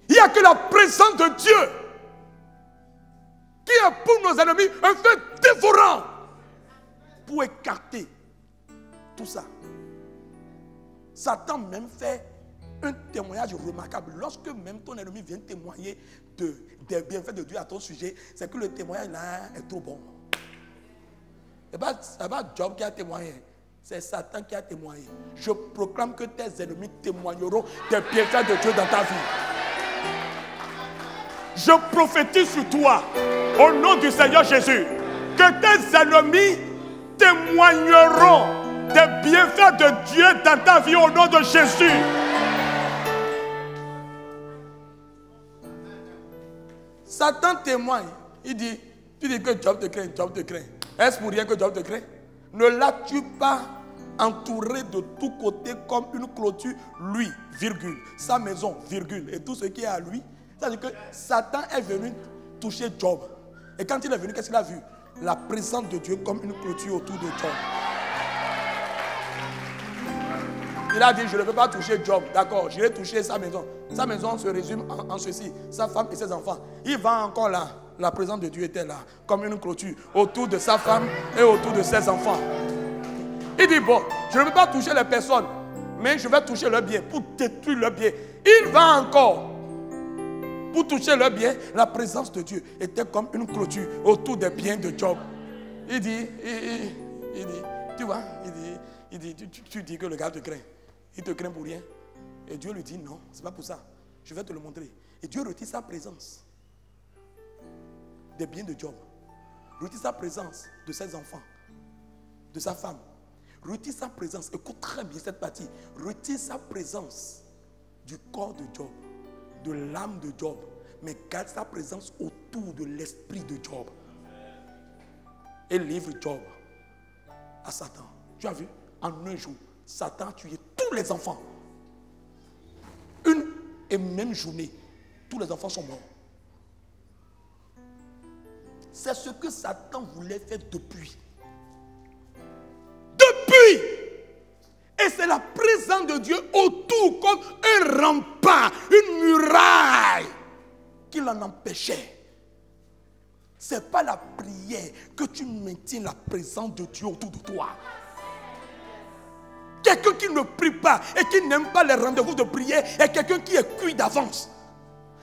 Il n'y a que la présence de Dieu qui est pour nos ennemis un feu dévorant pour écarter tout ça. Satan même fait un témoignage remarquable. Lorsque même ton ennemi vient témoigner des bienfaits de Dieu à ton sujet, c'est que le témoignage là est trop bon. Ce n'est pas Job qui a témoigné. C'est Satan qui a témoigné. Je proclame que tes ennemis témoigneront des bienfaits de Dieu dans ta vie. Je prophétise sur toi, au nom du Seigneur Jésus, que tes ennemis témoigneront des bienfaits de Dieu dans ta vie au nom de Jésus. Satan témoigne. Il dit, tu dis que Job te craint, Job te craint. Est-ce pour rien que Job te craint? Ne l'as-tu pas entouré de tous côtés comme une clôture, lui, virgule, sa maison, virgule, et tout ce qui est à lui? C'est-à-dire que Satan est venu toucher Job. Et quand il est venu, qu'est-ce qu'il a vu? La présence de Dieu comme une clôture autour de Job. Il a dit, je ne veux pas toucher Job. D'accord, je vais toucher sa maison. Sa maison se résume en ceci, sa femme et ses enfants. Il va encore là. La présence de Dieu était là, comme une clôture, autour de sa femme et autour de ses enfants. Il dit, bon, je ne veux pas toucher les personnes, mais je vais toucher leur bien, pour détruire leur bien. Il va encore, pour toucher leur bien, la présence de Dieu était comme une clôture autour des biens de Job. Il dit, tu vois, tu dis que le gars te craint. Il te craint pour rien. Et Dieu lui dit, non, ce n'est pas pour ça. Je vais te le montrer. Et Dieu retire sa présence des biens de Job. Retire sa présence de ses enfants, de sa femme. Retire sa présence, écoute très bien cette partie. Retire sa présence du corps de Job, de l'âme de Job, mais garde sa présence autour de l'esprit de Job. Et livre Job à Satan. Tu as vu? En un jour, Satan a tué tous les enfants. Une et même journée, tous les enfants sont morts. C'est ce que Satan voulait faire depuis. Depuis! Et c'est la présence de Dieu autour comme un rempart, une muraille qui l'en empêchait. Ce n'est pas la prière que tu maintiens la présence de Dieu autour de toi. Quelqu'un qui ne prie pas et qui n'aime pas les rendez-vous de prière est quelqu'un qui est cuit d'avance.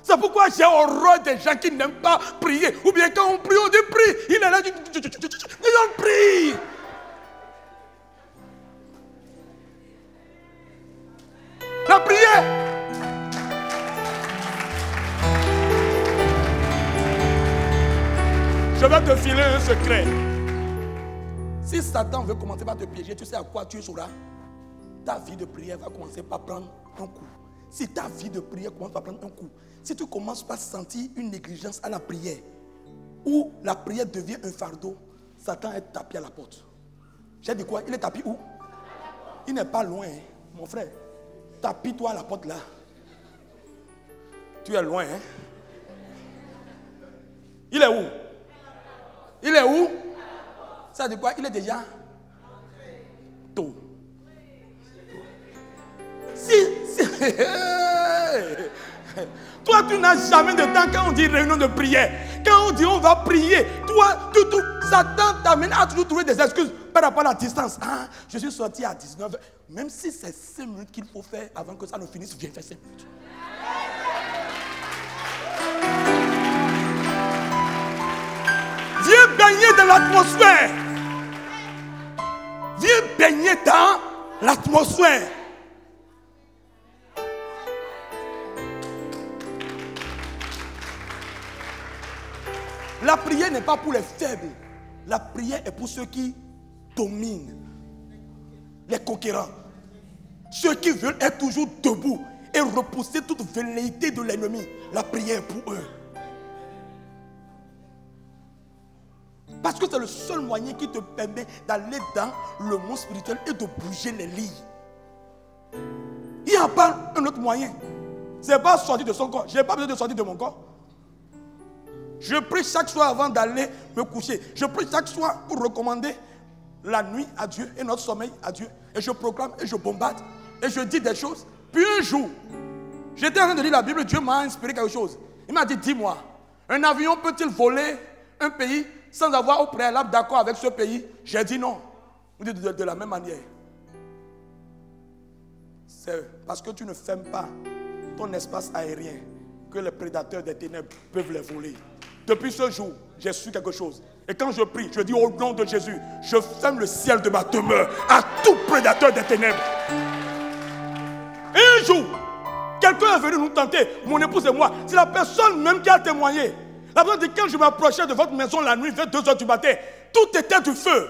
C'est pourquoi j'ai horreur des gens qui n'aiment pas prier. Ou bien quand on prie, on dit prie. Il est là, il prie. La prière. Je vais te filer un secret. Si Satan veut commencer par te piéger, tu sais à quoi tu échoueras? Ta vie de prière va commencer par prendre un coup. Si ta vie de prière commence par prendre un coup, si tu commences par sentir une négligence à la prière, ou la prière devient un fardeau, Satan est tapé à la porte. J'ai dit quoi? Il est tapé où? Il n'est pas loin, hein, mon frère. Tapis-toi à la porte là. Tu es loin, hein? Il est où? Il est où? Ça dit quoi? Il est déjà tôt. Toi, tu n'as jamais de temps quand on dit réunion de prière. Quand on dit on va prier, toi, Satan t'amène à toujours trouver des excuses par rapport à la distance. Ah, je suis sorti à 19h. Même si c'est 5 minutes qu'il faut faire avant que ça ne finisse, viens faire 5 minutes. Viens baigner dans l'atmosphère. Viens baigner dans l'atmosphère. La prière n'est pas pour les faibles. La prière est pour ceux qui dominent, les conquérants. Ceux qui veulent être toujours debout et repousser toute velléité de l'ennemi. La prière est pour eux. Parce que c'est le seul moyen qui te permet d'aller dans le monde spirituel et de bouger les lits. Il n'y a pas un autre moyen. Ce n'est pas sortir de son corps. Je n'ai pas besoin de sortir de mon corps. Je prie chaque soir avant d'aller me coucher. Je prie chaque soir pour recommander la nuit à Dieu et notre sommeil à Dieu. Et je proclame et je bombarde. Et je dis des choses. Puis un jour, j'étais en train de lire la Bible. Dieu m'a inspiré quelque chose. Il m'a dit, dis-moi, un avion peut-il voler un pays sans avoir au préalable d'accord avec ce pays? J'ai dit non. Vous dites de la même manière. C'est parce que tu ne fermes pas ton espace aérien que les prédateurs des ténèbres peuvent les voler. Depuis ce jour, j'ai su quelque chose. Et quand je prie, je dis au nom de Jésus, je ferme le ciel de ma demeure à tout prédateur des ténèbres. Et un jour, quelqu'un est venu nous tenter, mon épouse et moi. C'est la personne même qui a témoigné. La personne dit, quand je m'approchais de votre maison la nuit, vers 2 h du matin, tout était du feu.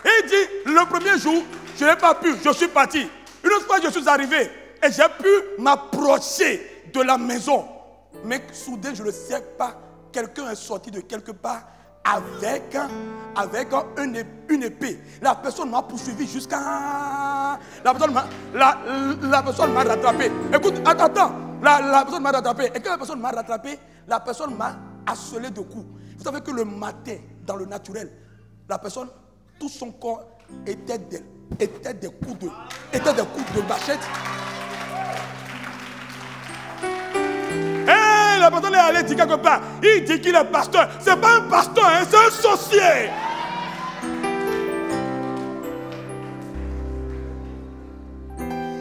Et il dit, le premier jour, je n'ai pas pu, je suis parti. Une autre fois, je suis arrivé et j'ai pu m'approcher de la maison. Mais soudain, je ne sais pas, quelqu'un est sorti de quelque part avec une épée. La personne m'a poursuivi jusqu'à... La personne m'a rattrapé. Écoute, attends. La personne m'a rattrapé. Et quand la personne m'a rattrapé, la personne m'a asselé de coups. Vous savez que le matin, dans le naturel, la personne, tout son corps était des coups de machette. Et la personne est allée dire quelque part. Il dit qu'il est pasteur. Ce n'est pas un pasteur, hein, c'est un sorcier.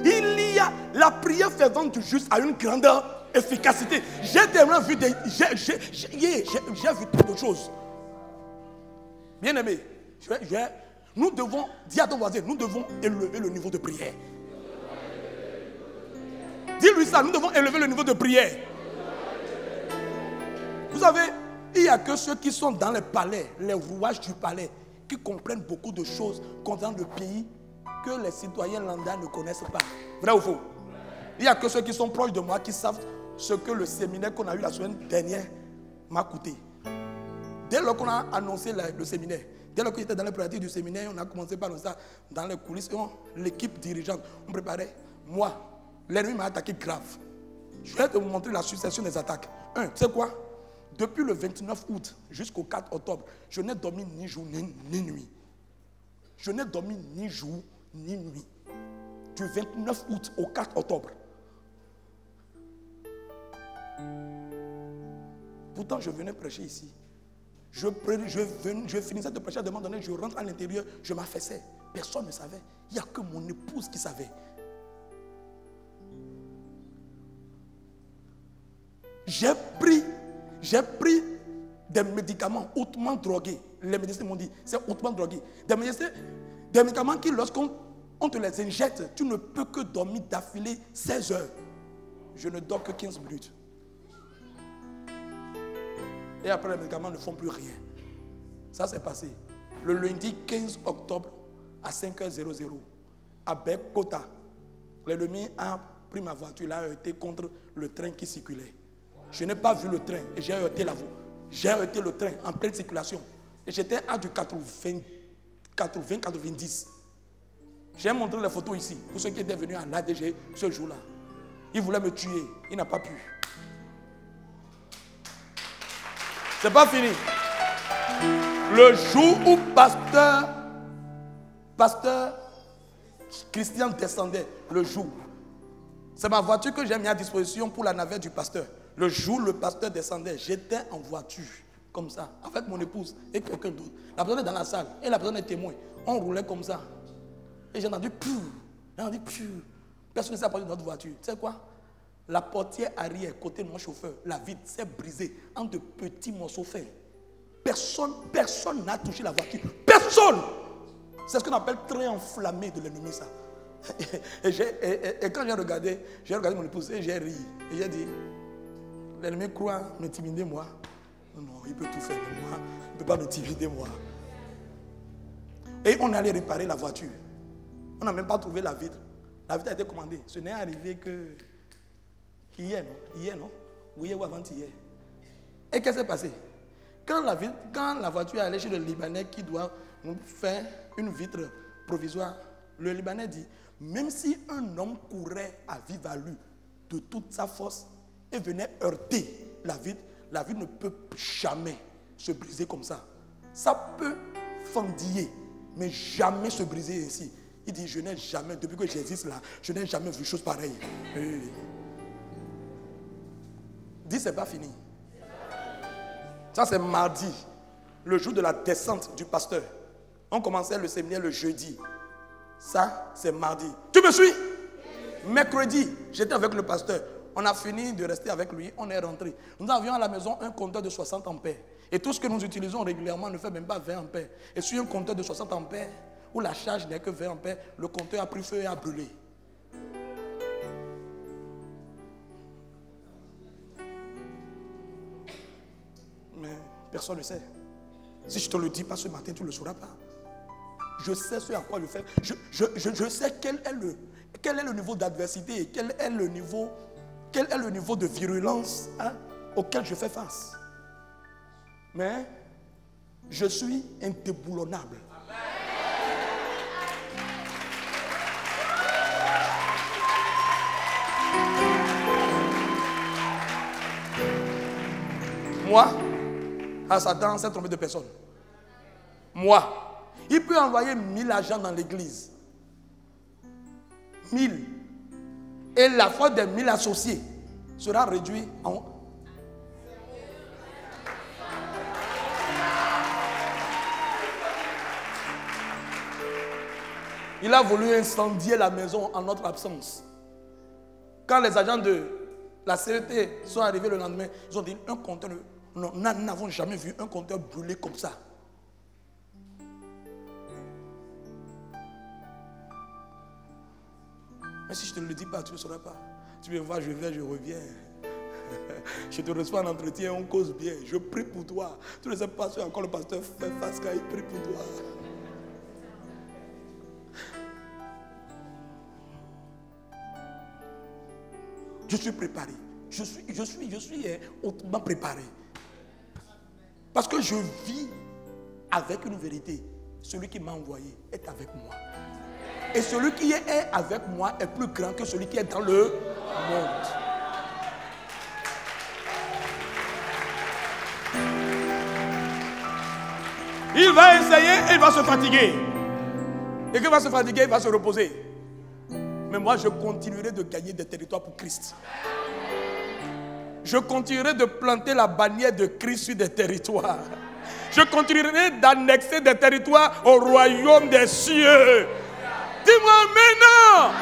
Il y a la prière fervente du juste à une grande efficacité. J'ai tellement vu j'ai vu trop de choses. Bien aimé, nous devons, dis à ton voisin, nous devons élever le niveau de prière. Dis-lui ça, nous devons élever le niveau de prière. Vous savez, il n'y a que ceux qui sont dans les palais, les rouages du palais, qui comprennent beaucoup de choses concernant le pays que les citoyens lambda ne connaissent pas. Vrai ou faux? Il n'y a que ceux qui sont proches de moi qui savent ce que le séminaire qu'on a eu la semaine dernière m'a coûté. Dès lors qu'on a annoncé le séminaire, dès lors que j'étais dans les pratiques du séminaire, on a commencé par ça dans les coulisses. L'équipe dirigeante, on préparait. Moi, l'ennemi m'a attaqué grave. Je vais te montrer la succession des attaques. Tu sais quoi? Depuis le 29 août jusqu'au 4 octobre, je n'ai dormi ni jour ni nuit. Je n'ai dormi ni jour ni nuit. Du 29 août au 4 octobre. Pourtant, je venais prêcher ici. Je finissais de prêcher, à un moment donné, je rentre à l'intérieur, je m'affaissais. Personne ne savait. Il n'y a que mon épouse qui savait. J'ai pris des médicaments hautement drogués. Les médecins m'ont dit, c'est hautement drogué. Des médicaments qui, lorsqu'on te les injecte, tu ne peux que dormir d'affilée 16 heures. Je ne dors que 15 minutes. Et après, les médicaments ne font plus rien. Ça, c'est passé. Le lundi 15 octobre, à 5h00, à Bekota, l'ennemi a pris ma voiture, il a heurté contre le train qui circulait. Je n'ai pas vu le train et j'ai heurté la voie. J'ai heurté le train en pleine circulation. Et j'étais à du 80-90. J'ai montré les photos ici, pour ceux qui étaient venus à l'ADG ce jour-là. Il voulait me tuer, il n'a pas pu. C'est pas fini. Le jour où pasteur Christian descendait, le jour, c'est ma voiture que j'ai mis à disposition pour la navette du pasteur. Le jour où le pasteur descendait, j'étais en voiture, comme ça, avec mon épouse et quelqu'un d'autre. La personne est dans la salle et la personne est témoin. On roulait comme ça. Et j'ai entendu pur. Personne ne s'est approché de notre voiture. Tu sais quoi? La portière arrière, côté de mon chauffeur, la vitre s'est brisée en de petits morceaux faits. Personne n'a touché la voiture. Personne! C'est ce qu'on appelle train enflammé de l'ennemi, ça. Et quand j'ai regardé mon épouse et j'ai ri. Et j'ai dit, l'ennemi croit m'intimider moi. Non, il peut tout faire de moi. Il ne peut pas m'intimider moi. Et on allait réparer la voiture. On n'a même pas trouvé la vitre. La vitre a été commandée. Ce n'est arrivé que hier, non? Oui, hier ou avant-hier. Et qu'est-ce qui s'est passé? Quand la voiture est allée chez le Libanais qui doit nous faire une vitre provisoire, le Libanais dit, même si un homme courait à vive allure de toute sa force et venait heurter la vitre ne peut jamais se briser comme ça. Ça peut fendiller, mais jamais se briser ainsi. Il dit, je n'ai jamais, depuis que j'existe là, je n'ai jamais vu chose pareille. Dis, c'est pas fini. Ça, c'est mardi, le jour de la descente du pasteur. On commençait le séminaire le jeudi. Ça, c'est mardi. Tu me suis? Mercredi, j'étais avec le pasteur. On a fini de rester avec lui, on est rentré. Nous avions à la maison un compteur de 60 ampères. Et tout ce que nous utilisons régulièrement ne fait même pas 20 ampères. Et sur un compteur de 60 ampères, où la charge n'est que 20 ampères, le compteur a pris feu et a brûlé. Mais personne ne sait. Si je ne te le dis pas ce matin, tu ne le sauras pas. Je sais ce à quoi je fais. Je sais quel est le niveau d'adversité et quel est le niveau de virulence auquel je fais face. Mais je suis indéboulonnable. Moi, à Satan, c'est trompé de personne. Moi, il peut envoyer 1000 agents dans l'église. 1000. Et la foi des 1000 associés sera réduite en... Il a voulu incendier la maison en notre absence. Quand les agents de la CET sont arrivés le lendemain, ils ont dit un compteur. Nous n'avons jamais vu un compteur brûler comme ça. Mais si je ne te le dis pas, tu ne le sauras pas. Tu me vois, je vais, je reviens. Je te reçois en entretien, on cause bien. Je prie pour toi. Tu ne sais pas ce à quoi le pasteur fait face quand il prie pour toi. Je suis préparé. Je suis hautement préparé. Parce que je vis avec une vérité. Celui qui m'a envoyé est avec moi. Et celui qui est avec moi est plus grand que celui qui est dans le monde. Il va essayer et il va se fatiguer. Et qu'il va se fatiguer, il va se reposer. Mais moi, je continuerai de gagner des territoires pour Christ. Je continuerai de planter la bannière de Christ sur des territoires. Je continuerai d'annexer des territoires au royaume des cieux. Dis-moi maintenant.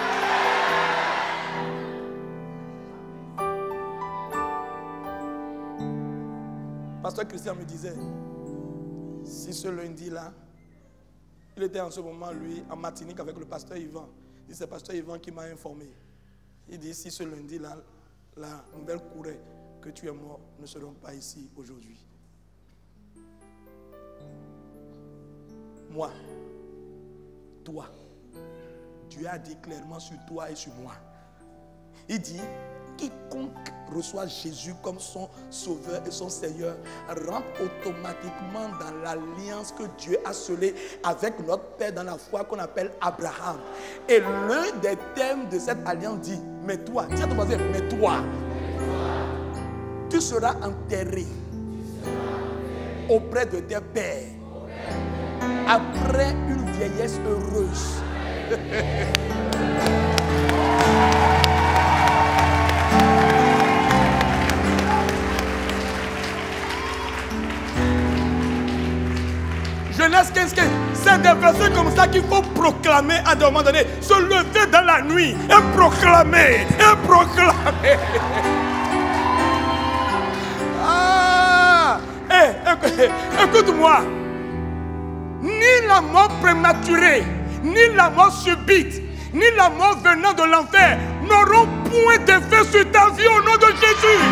Pasteur Christian me disait, si ce lundi-là, il était en ce moment, lui, en Martinique avec le pasteur Yvan. C'est le pasteur Yvan qui m'a informé. Il dit, si ce lundi-là, la nouvelle courait que tu es mort, ne seront pas ici aujourd'hui. Moi, toi, Dieu a dit clairement sur toi et sur moi. Il dit, quiconque reçoit Jésus comme son sauveur et son Seigneur rentre automatiquement dans l'alliance que Dieu a scellée avec notre Père dans la foi qu'on appelle Abraham. Et l'un des thèmes de cette alliance dit, mais toi, dis à ton voisin, mais toi, tu seras enterré auprès de tes pères après une vieillesse heureuse. Genèse 15, c'est des versets comme ça qu'il faut proclamer à un moment donné. Se lever dans la nuit et proclamer, et proclamer. Ah, écoute-moi. Ni la mort prématurée, ni la mort subite, ni la mort venant de l'enfer n'auront point d'effet sur ta vie au nom de Jésus.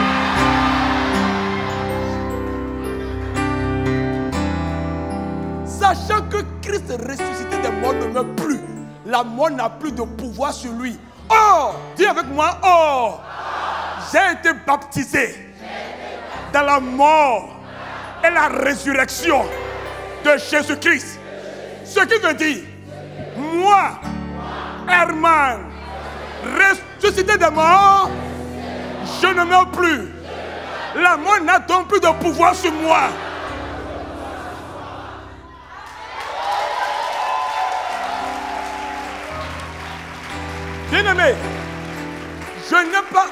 Sachant que Christ ressuscité des morts ne meurt plus, la mort n'a plus de pouvoir sur lui. Or, dis avec moi, or, j'ai été baptisé dans la mort et la résurrection de Jésus-Christ. Ce qui veut dire, moi, Herman, ressuscité des morts, je ne meurs plus. La mort n'a donc plus de pouvoir sur moi. Bien-aimé, je n'ai pas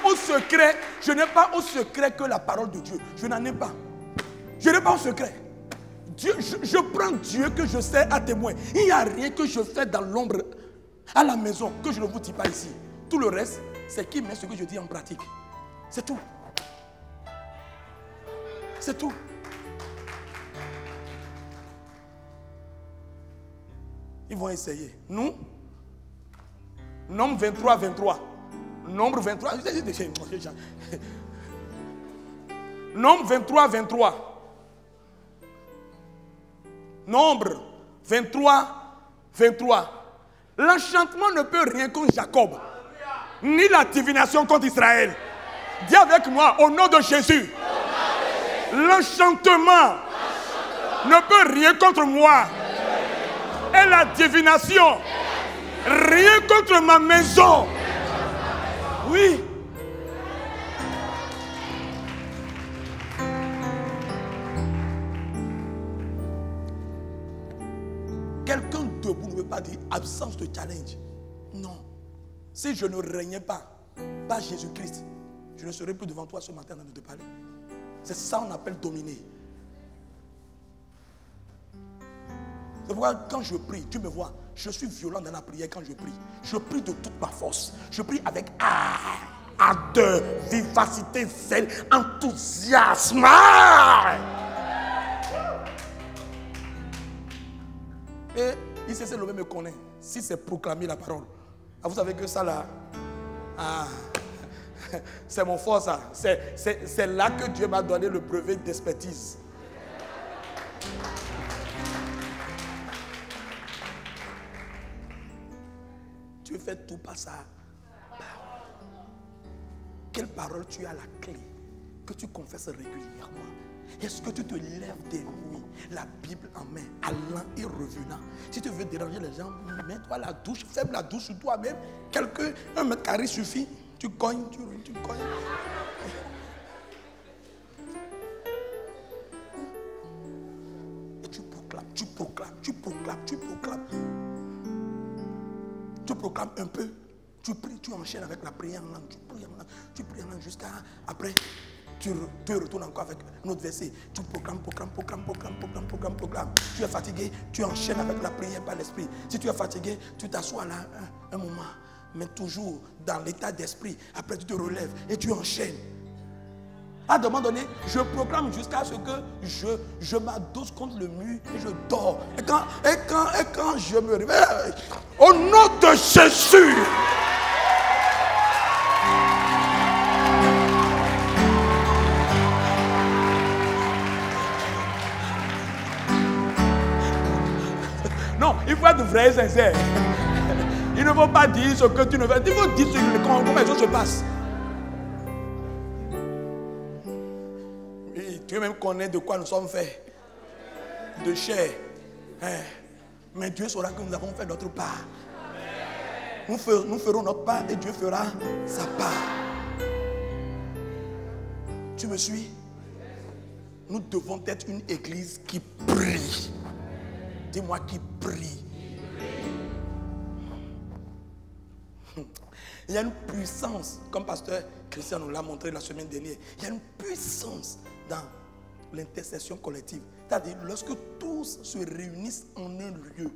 au secret que la parole de Dieu. Je n'en ai pas. Je n'ai pas au secret. Dieu, je prends Dieu que je sais à témoin. Il n'y a rien que je fais dans l'ombre à la maison que je ne vous dis pas ici. Tout le reste, c'est qui met ce que je dis en pratique. C'est tout. C'est tout. Ils vont essayer. Nous, nombre 23, 23. Nombre 23. Nombre 23, 23. Nombre 23, 23. L'enchantement ne peut rien contre Jacob, ni la divination contre Israël. Dis avec moi, au nom de Jésus. L'enchantement ne peut rien contre moi. Et la divination, rien contre ma maison. Oui. Quelqu'un debout ne veut pas dire absence de challenge. Non. Si je ne régnais pas, par Jésus-Christ, je ne serais plus devant toi ce matin de te parler. C'est ça qu'on appelle dominer. C'est pourquoi quand je prie, tu me vois, je suis violent dans la prière quand je prie. Je prie de toute ma force. Je prie avec ardeur, vivacité, zèle, enthousiasme. Et ICC le même me connaît. Si c'est proclamer la parole. Ah, vous savez que ça là, c'est mon fort ça. C'est là que Dieu m'a donné le brevet d'expertise. Tu fais tout par ça. Quelle parole tu as la clé que tu confesses régulièrement? Est-ce que tu te lèves des nuits, la Bible en main, allant et revenant? Si tu veux déranger les gens, mets-toi à la douche, ferme la douche sur toi-même. Un mètre carré suffit. Tu cognes, tu cognes. Et tu proclames. Tu proclames un peu. Tu pries, tu enchaînes avec la prière en langue. Tu pries en langue jusqu'à après. Tu retournes encore avec un autre verset. Tu proclames. Tu es fatigué, tu enchaînes avec la prière par l'esprit. Si tu es fatigué, tu t'assois là un moment. Mais toujours dans l'état d'esprit. Après tu te relèves et tu enchaînes. À un moment donné, je proclame jusqu'à ce que je m'adosse contre le mur et je dors. Et quand je me réveille, au nom de Jésus. Non, il faut être vrai et sincère. Il ne faut pas dire ce que tu ne veux. Il faut dire comment les choses se passent. Oui, Dieu même connaît de quoi nous sommes faits. De chair. Mais Dieu saura que nous avons fait notre part. Nous ferons notre part et Dieu fera sa part. Tu me suis? Nous devons être une église qui brille. Dis-moi qui brille. Il y a une puissance, comme pasteur Christian nous l'a montré la semaine dernière, il y a une puissance dans l'intercession collective. C'est-à-dire, lorsque tous se réunissent en un lieu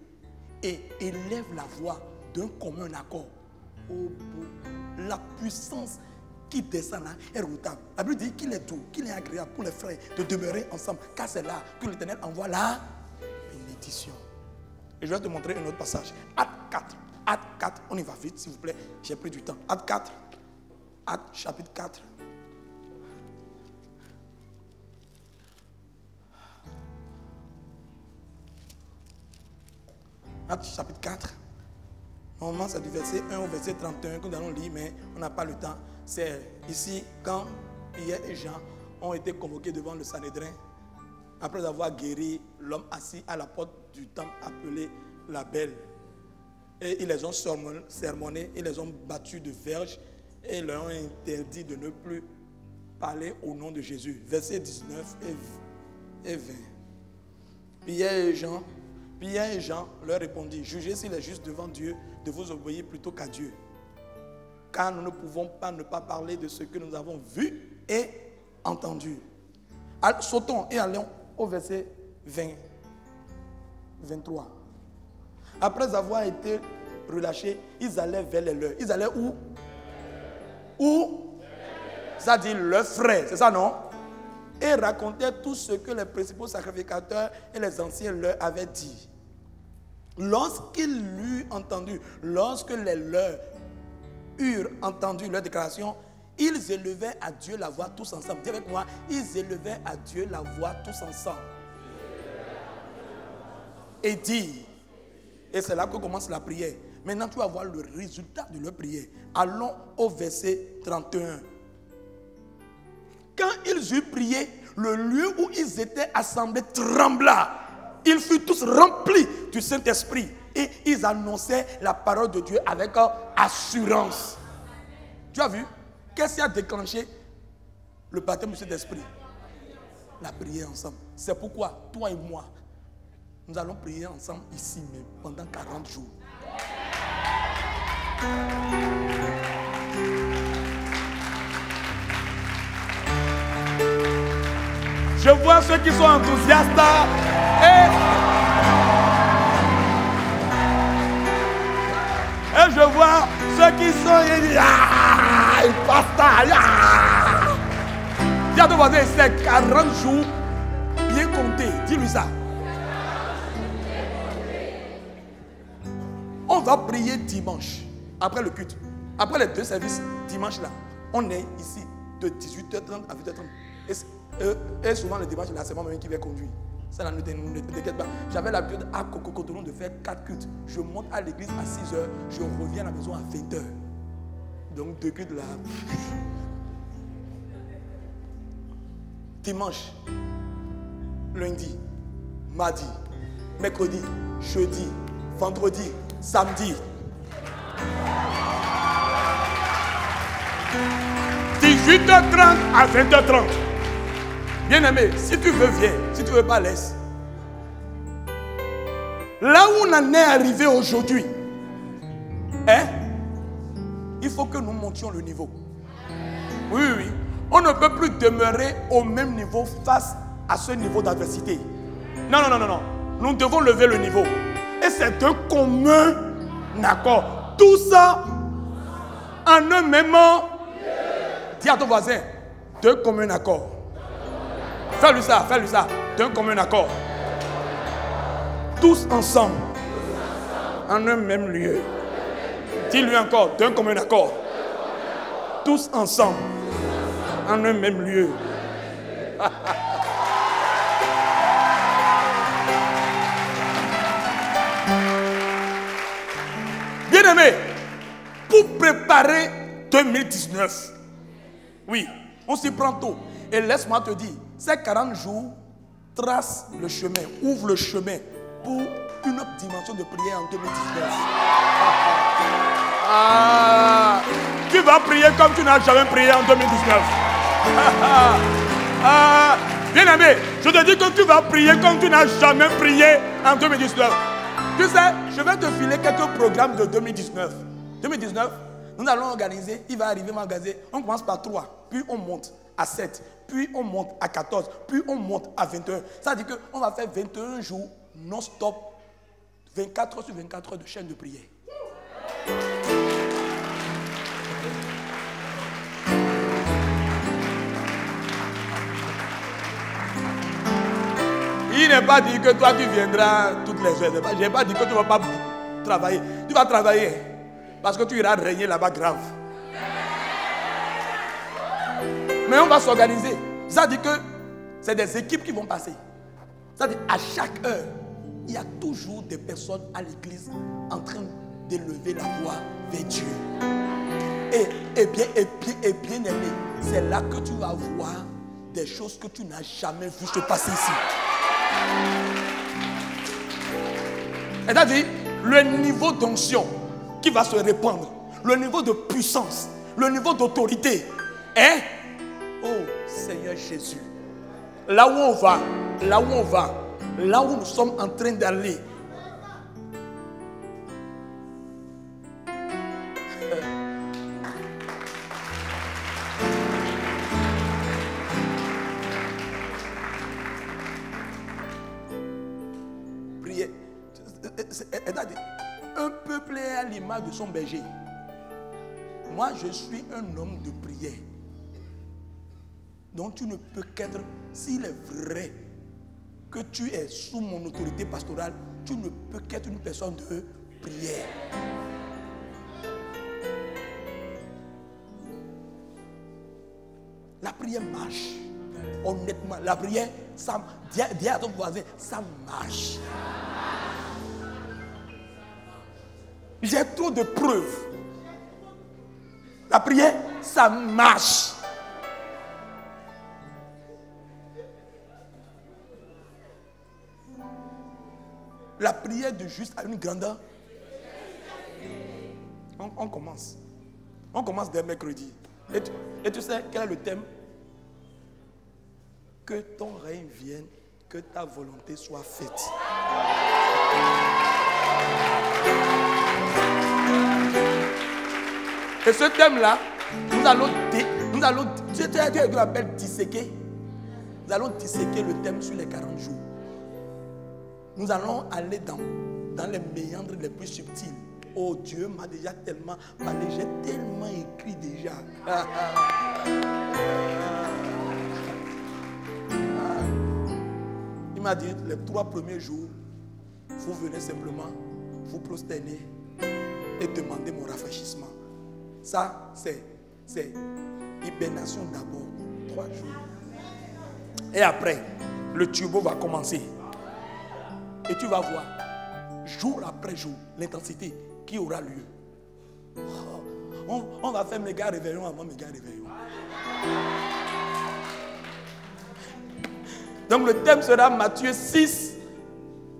et élèvent la voix d'un commun accord, la puissance qui descend là est redoutable. La Bible dit qu'il est doux, qu'il est agréable pour les frères de demeurer ensemble, car c'est là que l'Éternel envoie la bénédiction. Et je vais te montrer un autre passage. Acte 4. Acte 4, on y va vite s'il vous plaît, j'ai pris du temps. Acte 4, Acte chapitre 4. Acte chapitre 4. Normalement c'est du verset 1 au verset 31 que nous allons lire, mais on n'a pas le temps. C'est ici quand Pierre et Jean ont été convoqués devant le Sanhédrin, après avoir guéri l'homme assis à la porte du temple appelé la Belle. Et ils les ont sermonnés, ils les ont battus de verges et leur ont interdit de ne plus parler au nom de Jésus. Versets 19 et 20. Pierre et Jean leur répondit: jugez s'il est juste devant Dieu de vous obéir plutôt qu'à Dieu. Car nous ne pouvons pas ne pas parler de ce que nous avons vu et entendu. Sautons et allons au verset 23. Après avoir été relâchés, ils allaient vers les leurs. Ils allaient où? Où? Ça dit leurs frères, c'est ça non? Et racontaient tout ce que les principaux sacrificateurs et les anciens leur avaient dit. Lorsqu'ils l'eurent entendu, lorsque les leurs eurent entendu leur déclaration, ils élevaient à Dieu la voix tous ensemble. Dis avec moi, ils élevaient à Dieu la voix tous ensemble. Et dit, et c'est là que commence la prière. Maintenant, tu vas voir le résultat de leur prière. Allons au verset 31. Quand ils eurent prié, le lieu où ils étaient assemblés trembla. Ils furent tous remplis du Saint-Esprit et ils annonçaient la parole de Dieu avec assurance. Tu as vu? Qu'est-ce qui a déclenché le baptême du Saint-Esprit? La prière ensemble. C'est pourquoi toi et moi, nous allons prier ensemble ici même pendant 40 jours. Je vois ceux qui sont enthousiastes et je vois ceux qui sont ils passent dis à ton voisin, c'est 40 jours bien comptés. Dis-lui ça. On va prier dimanche, après le culte, après les 2 services, dimanche là. On est ici de 18h30 à 20h30. Et souvent le dimanche là, c'est moi-même qui vais conduire. Ça ne t'inquiète pas. J'avais l'habitude à Cocotonon de faire 4 cultes. Je monte à l'église à 6h, je reviens à la maison à 20h. Donc 2 cultes là. Dimanche, lundi, mardi, mercredi, jeudi, vendredi, samedi. 18h30 à 20h30. Bien-aimé, si tu veux, viens. Si tu ne veux pas, laisse. Là où on en est arrivé aujourd'hui, il faut que nous montions le niveau. Oui, oui, oui. On ne peut plus demeurer au même niveau face à ce niveau d'adversité. Non, non, non, non, non. Nous devons lever le niveau. Et c'est un commun accord. Tout ça en un même moment. Dis à ton voisin, d'un commun accord. Fais-lui ça, d'un commun accord. Tous ensemble, en un même lieu. Dis-lui encore, d'un commun accord. Tous ensemble, en un même lieu. Bien-aimé, pour préparer 2019, oui, on s'y prend tôt. Et laisse-moi te dire, ces 40 jours tracent le chemin, ouvrent le chemin pour une autre dimension de prière en 2019. Tu vas prier comme tu n'as jamais prié en 2019. Bien-aimé, je te dis que tu vas prier comme tu n'as jamais prié en 2019. Tu sais, je vais te filer quelques programmes de 2019. 2019, nous allons organiser, il va arriver magasin. On commence par 3, puis on monte à 7, puis on monte à 14, puis on monte à 21. Ça veut dire qu'on va faire 21 jours non-stop, 24 heures sur 24 heures de chaîne de prière. Il n'est pas dit que toi tu viendras toutes les heures. Je n'ai pas dit que tu ne vas pas travailler. Tu vas travailler parce que tu iras régner là-bas grave. Mais on va s'organiser. Ça dit que c'est des équipes qui vont passer. Ça dit à chaque heure, il y a toujours des personnes à l'église en train d'élever la voix vers Dieu. Et bien aimé, c'est là que tu vas voir des choses que tu n'as jamais vues se passer ici. C'est-à-dire le niveau d'onction qui va se répandre, le niveau de puissance, le niveau d'autorité. Oh Seigneur Jésus, là où on va, là où nous sommes en train d'aller. Prier. Un peuple est à l'image de son berger. Moi, je suis un homme de prière. Donc tu ne peux qu'être, s'il est vrai que tu es sous mon autorité pastorale, tu ne peux qu'être une personne de prière. La prière marche. Honnêtement, la prière, ça, dis à ton voisin, ça marche. J'ai trop de preuves. La prière, ça marche. La prière de juste a une grandeur. On commence. On commence dès mercredi. Et tu sais quel est le thème? Que ton règne vienne, que ta volonté soit faite. Et ce thème-là, nous allons disséquer. Nous allons disséquer le thème sur les 40 jours. Nous allons aller dans les méandres les plus subtils. Oh, Dieu m'a déjà tellement parlé, j'ai tellement écrit déjà. Il m'a dit, les 3 premiers jours, vous venez simplement vous prosterner et demander mon rafraîchissement. Ça, c'est hibernation d'abord, 3 jours. Et après, le turbo va commencer. Et tu vas voir, jour après jour, l'intensité qui aura lieu. On va faire méga réveillon avant méga réveillon. Donc le thème sera Matthieu 6,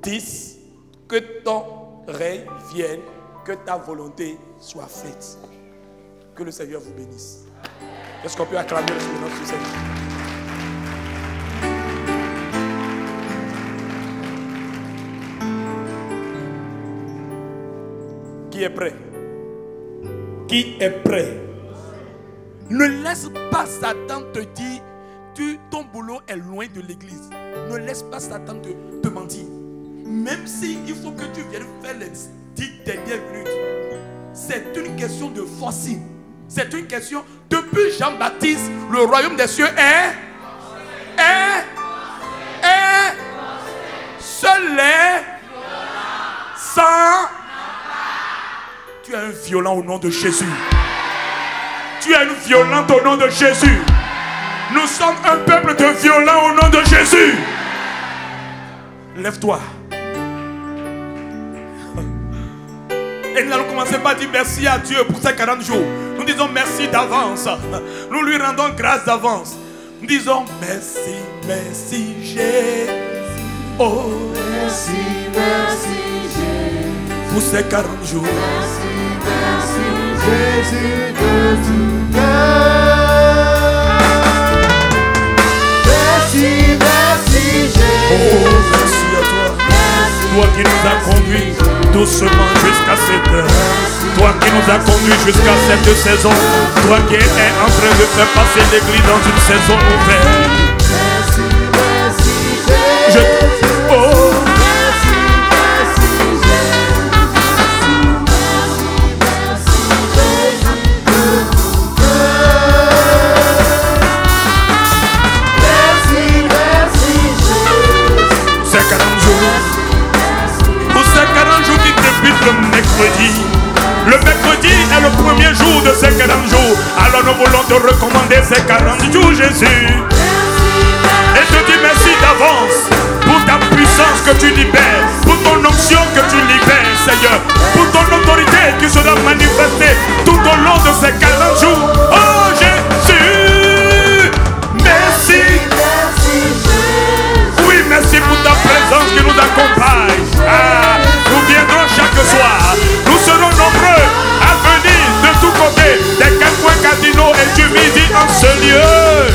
10. Que ton règne vienne, que ta volonté soit faite. Que le Seigneur vous bénisse. Est-ce qu'on peut acclamer le Seigneur sur cette vie? Qui est prêt? Qui est prêt? Ne laisse pas Satan te dire ton boulot est loin de l'église. Ne laisse pas Satan te mentir. Même si il faut que tu viennes faire les 10 dernières minutes, c'est une question de forcing. C'est une question. Depuis Jean-Baptiste, le royaume des cieux est seul est sans. Tu es un violent au nom de Jésus. Tu es une violente au nom de Jésus. Nous sommes un peuple de violents au nom de Jésus. Lève-toi. Et nous allons commencer par dire merci à Dieu pour ces 40 jours. Nous disons merci d'avance. Nous lui rendons grâce d'avance. Nous disons merci, merci Jésus. Oh, Merci, merci Jésus. pour ces 40 jours. Merci, merci Jésus de tout cœur. Merci, merci Oh, Jésus. merci à toi. Merci, Toi qui nous as conduits doucement jusqu'à cette heure. Toi qui nous as conduits jusqu'à cette saison. Toi qui es en train de faire passer l'église dans une saison nouvelle. merci, merci Jésus. Oh, Merci, merci Jésus. Merci, Jésus de tout cœur. Merci, merci Jésus. c'est 40 jours. Pour ces 40 jours qui débutent le mercredi. Le mercredi est le premier jour de ces 40 jours. Alors nous voulons te recommander ces 40 jours, Jésus. Et te dis merci d'avance pour ta puissance que tu libères, pour ton onction que tu libères, Seigneur, pour ton autorité qui sera manifestée tout au long de ces 40 jours. Oh Jésus, merci. Oui, merci pour ta présence qui nous accompagne. Ah, nous viendrons chaque soir. Nous serons nombreux à venir de tous côtés, des 4 points cardinaux et du midi en ce lieu.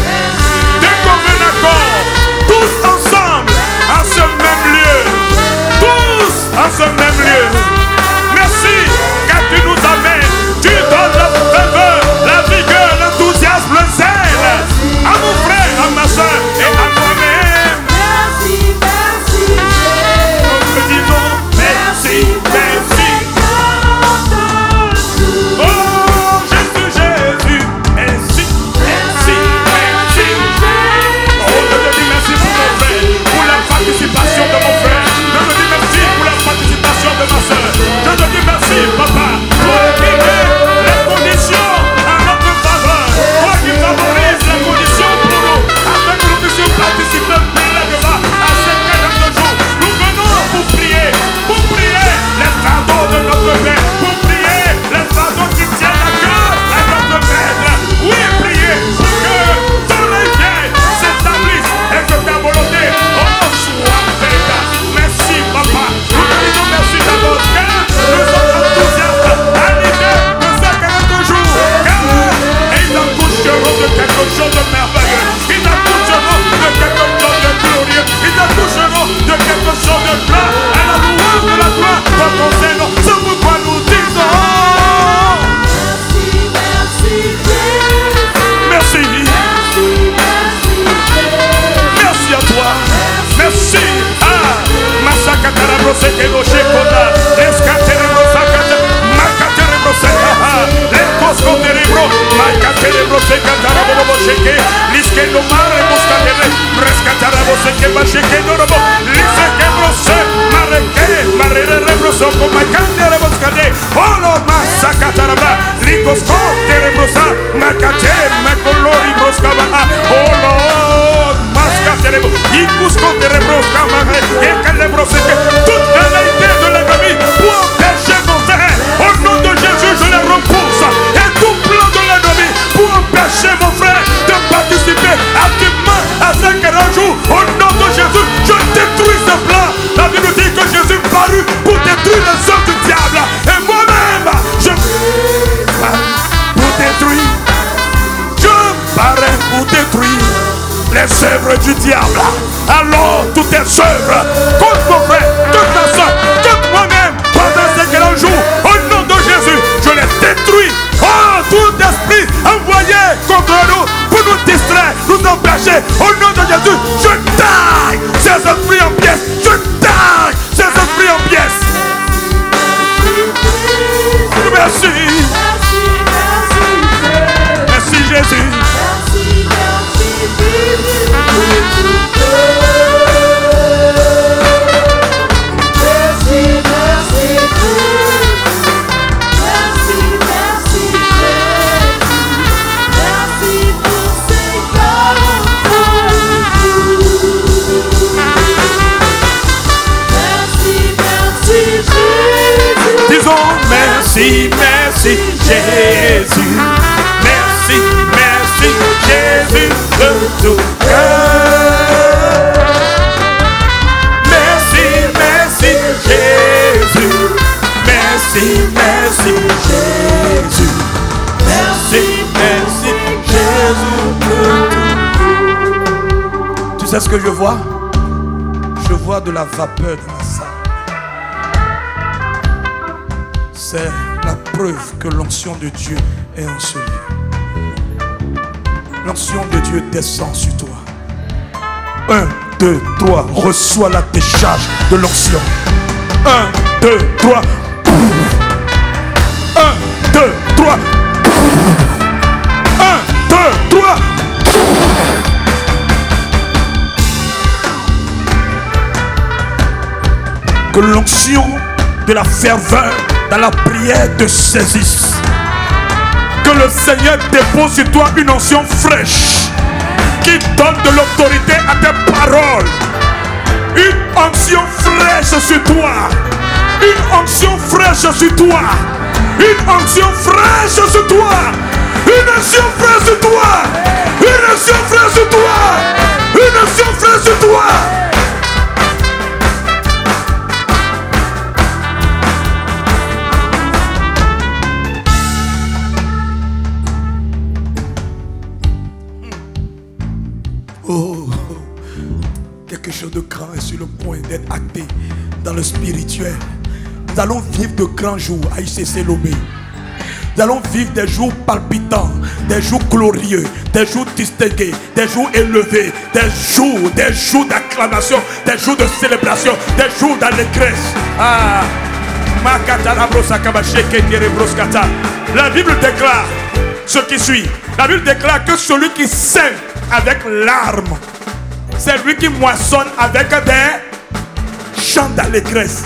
De commun accord, tous ensemble, en ce même lieu. Tous en ce même lieu. Mendo mare moscadere, rescatara você que baixe que dorobo, lise que brose, mareke, marere rebroso como candere moscade, olo massa catarabra, licos cote rebrosa, macate, macolori broscava, olo mascaterebo, icus cote rebrosa, marre, et calebrose, toute l'idée de l'ennemi pour empêcher mon frère, au nom de Jésus je les repousse, et tout plan de l'ennemi pour empêcher mon frère de participer activement à ce grand jour. Au nom de Jésus, je détruis ce plan. La Bible dit que Jésus parut pour détruire les œuvres du diable. Et moi-même, je pour détruire. Je parais pour détruire les œuvres du diable. Alors, toutes tes œuvres, contre mon frère, contre ma soeur, contre moi-même, pendant ce grand jour, au nom de Jésus, je les détruis. Oh, tout esprit envoyé contre nous pour nous distraire, nous empêcher. Au nom de Jésus, je taille ces esprits en pièces. Je taille ces esprits en pièces. Merci. Merci Jésus. Merci, merci Jésus. Merci, merci Jésus de tout cœur. Merci, merci Jésus. Merci, merci Jésus. Merci, merci Jésus. Tu sais ce que je vois? Je vois de la vapeur dans la salle. C'est la preuve que l'onction de Dieu est en ce lieu. L'onction de Dieu descend sur toi. 1, 2, 3, reçois la décharge de l'onction. 1, 2, 3. 1, 2, 3. 1, 2, 3. Que l'onction de la ferveur dans la prière te saisisse. Que le Seigneur dépose sur toi une onction fraîche qui donne de l'autorité à tes paroles. Une onction fraîche sur toi. Une onction fraîche sur toi. Une onction fraîche sur toi. Une onction fraîche sur toi. Une onction fraîche sur toi. Une onction fraîche sur toi. Quelque chose de grand est sur le point d'être acté dans le spirituel. Nous allons vivre de grands jours à ICC Lomé. Nous allons vivre des jours palpitants, des jours glorieux, des jours distingués, des jours élevés, des jours d'acclamation, des jours de célébration, des jours d'allégresse. Ah, la Bible déclare ce qui suit. La Bible déclare que celui qui sème avec larmes, c'est lui qui moissonne avec des chants d'allégresse.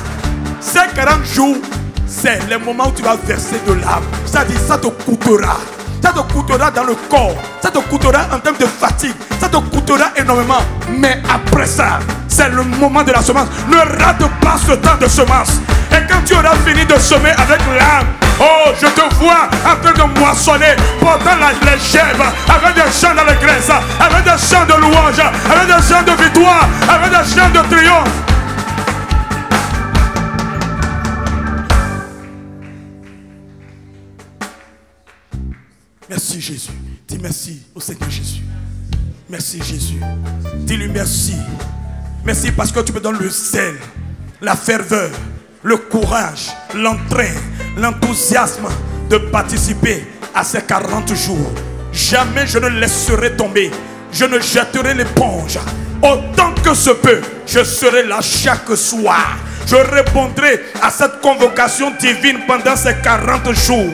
Ces 40 jours, c'est le moment où tu vas verser de larmes. C'est-à-dire, ça te coûtera. Ça te coûtera dans le corps. Ça te coûtera en termes de fatigue. Ça te coûtera énormément. Mais après ça, c'est le moment de la semence. Ne rate pas ce temps de semence. Et quand tu auras fini de semer avec l'âme, oh, je te vois en train de moissonner, portant les chèvres, avec des chants d'allégresse, avec des chants de louange, avec des chants de victoire, avec des chants de triomphe. Merci Jésus. Dis merci au Seigneur Jésus. Merci Jésus. Dis-lui merci. Merci parce que tu me donnes le zèle, la ferveur, le courage, l'entrain, l'enthousiasme de participer à ces 40 jours. Jamais je ne laisserai tomber. Je ne jetterai l'éponge. Autant que ce peut, je serai là chaque soir. Je répondrai à cette convocation divine pendant ces 40 jours.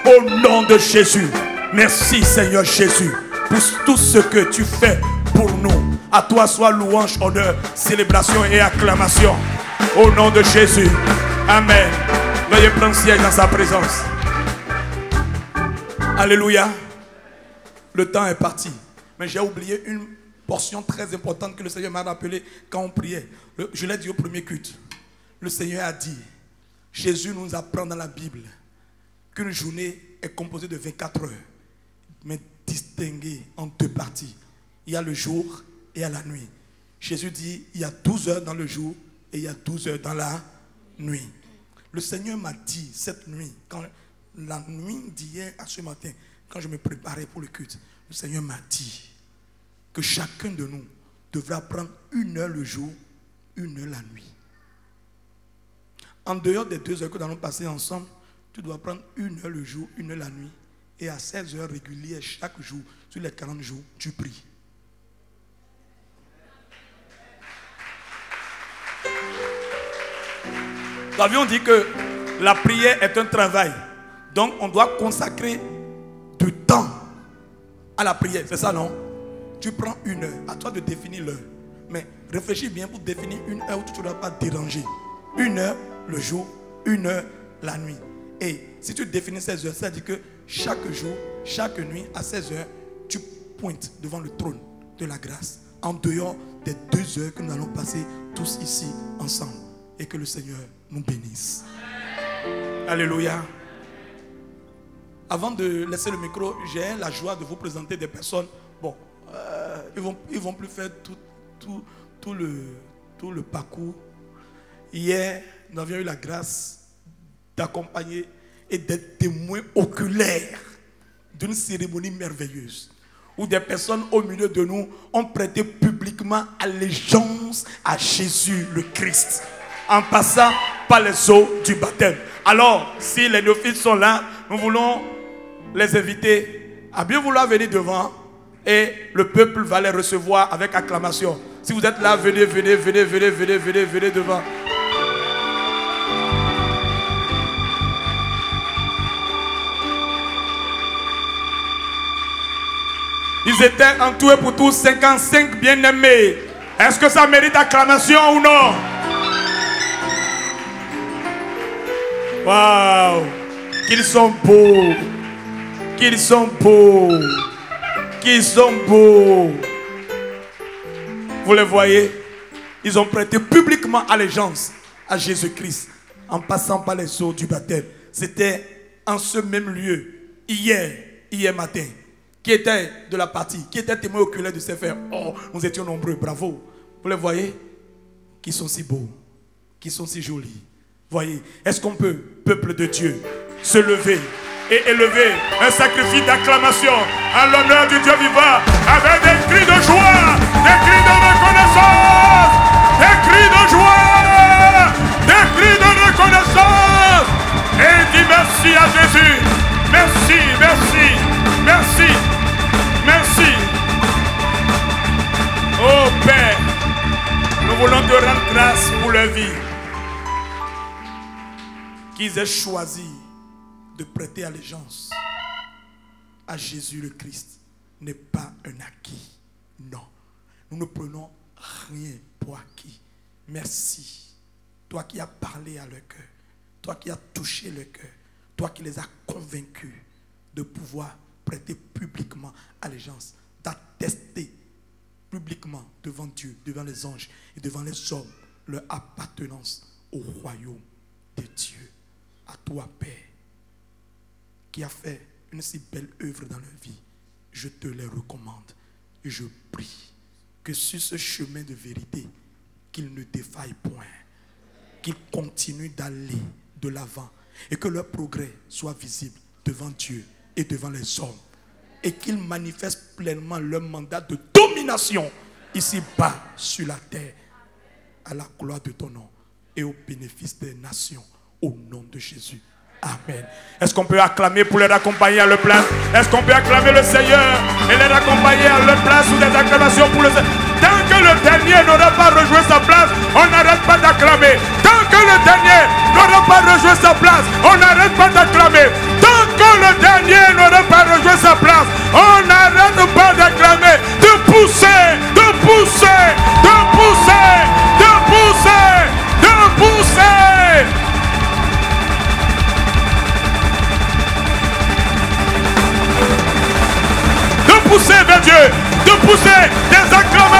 Au nom de Jésus. Merci Seigneur Jésus. pour tout ce que tu fais pour nous. À toi soit louange, honneur, célébration et acclamation. Au nom de Jésus. Amen. Veuillez prendre siège dans sa présence. Alléluia. Le temps est parti. Mais j'ai oublié une portion très importante que le Seigneur m'a rappelé quand on priait. Je l'ai dit au premier culte. Le Seigneur a dit, Jésus nous apprend dans la Bible qu'une journée est composée de 24 heures, mais distinguée en deux parties. Il y a le jour et il y a la nuit. Jésus dit, il y a 12 heures dans le jour et il y a 12 heures dans la nuit. Le Seigneur m'a dit cette nuit, quand la nuit d'hier à ce matin, quand je me préparais pour le culte, le Seigneur m'a dit que chacun de nous devra prendre 1 heure le jour, 1 heure la nuit. En dehors des 2 heures que nous allons passer ensemble, tu dois prendre 1 heure le jour, 1 heure la nuit. Et à 16 heures régulières chaque jour, sur les 40 jours, tu pries. Nous avions dit que la prière est un travail. Donc on doit consacrer du temps à la prière. C'est ça, non? Tu prends 1 heure. À toi de définir l'heure. Mais réfléchis bien pour définir 1 heure où tu ne dois pas te déranger. 1 heure le jour, 1 heure la nuit. Et si tu définis 16 heures, ça dit que chaque jour, chaque nuit, à 16 heures, tu pointes devant le trône de la grâce. En dehors des 2 heures que nous allons passer tous ici ensemble. Et que le Seigneur nous bénisse. Alléluia. Avant de laisser le micro, j'ai la joie de vous présenter des personnes. Bon, ils vont plus faire tout le parcours. Hier, nous avions eu la grâce d'accompagner et d'être témoins oculaires d'une cérémonie merveilleuse où des personnes au milieu de nous ont prêté publiquement allégeance à Jésus le Christ en passant par les eaux du baptême. Alors, si les néophytes sont là, nous voulons les inviter à bien vouloir venir devant et le peuple va les recevoir avec acclamation. Si vous êtes là, venez devant. Ils étaient en tout et pour tous 55 bien-aimés. Est-ce que ça mérite acclamation ou non? Waouh! Qu'ils sont beaux! Qu'ils sont beaux! Qu'ils sont beaux! Vous les voyez? Ils ont prêté publiquement allégeance à Jésus-Christ en passant par les eaux du baptême. C'était en ce même lieu, hier matin. Qui était de la partie, qui était témoin oculaire de ces faits. Oh, nous étions nombreux, bravo. Vous les voyez? Qui sont si beaux, qui sont si jolis. Voyez, est-ce qu'on peut, peuple de Dieu, se lever et élever un sacrifice d'acclamation en l'honneur du Dieu vivant avec des cris de joie, des cris de reconnaissance, des cris de joie, des cris de reconnaissance. Et dis merci à Jésus. Merci, merci, merci, merci. Oh Père, nous voulons te rendre grâce pour leur vie. Qu'ils aient choisi de prêter allégeance à Jésus le Christ n'est pas un acquis. Non. Nous ne prenons rien pour acquis. Merci. Toi qui as parlé à leur cœur. Toi qui as touché leur cœur. Toi qui les as convaincus de pouvoir prêter publiquement allégeance. D'attester publiquement devant Dieu, devant les anges et devant les hommes leur appartenance au royaume de Dieu. À toi, Père, qui a fait une si belle œuvre dans leur vie, je te les recommande. Et je prie que sur ce chemin de vérité, qu'ils ne défaillent point, qu'ils continuent d'aller de l'avant et que leur progrès soit visible devant Dieu et devant les hommes et qu'ils manifestent pleinement leur mandat de domination ici-bas sur la terre à la gloire de ton nom et au bénéfice des nations. Au nom de Jésus. Amen. Est-ce qu'on peut acclamer pour les accompagner à leur place? Est-ce qu'on peut acclamer le Seigneur et les accompagner à leur place ou des acclamations pour le Seigneur? Tant que le dernier n'aura pas rejoint sa place, on n'arrête pas d'acclamer. Tant que le dernier n'aura pas rejoint sa place, on n'arrête pas d'acclamer. Tant que le dernier n'aura pas rejoint sa place, on n'arrête pas d'acclamer, de pousser, de pousser, de pousser, de pousser, de pousser. De pousser vers Dieu, de pousser des acclamations.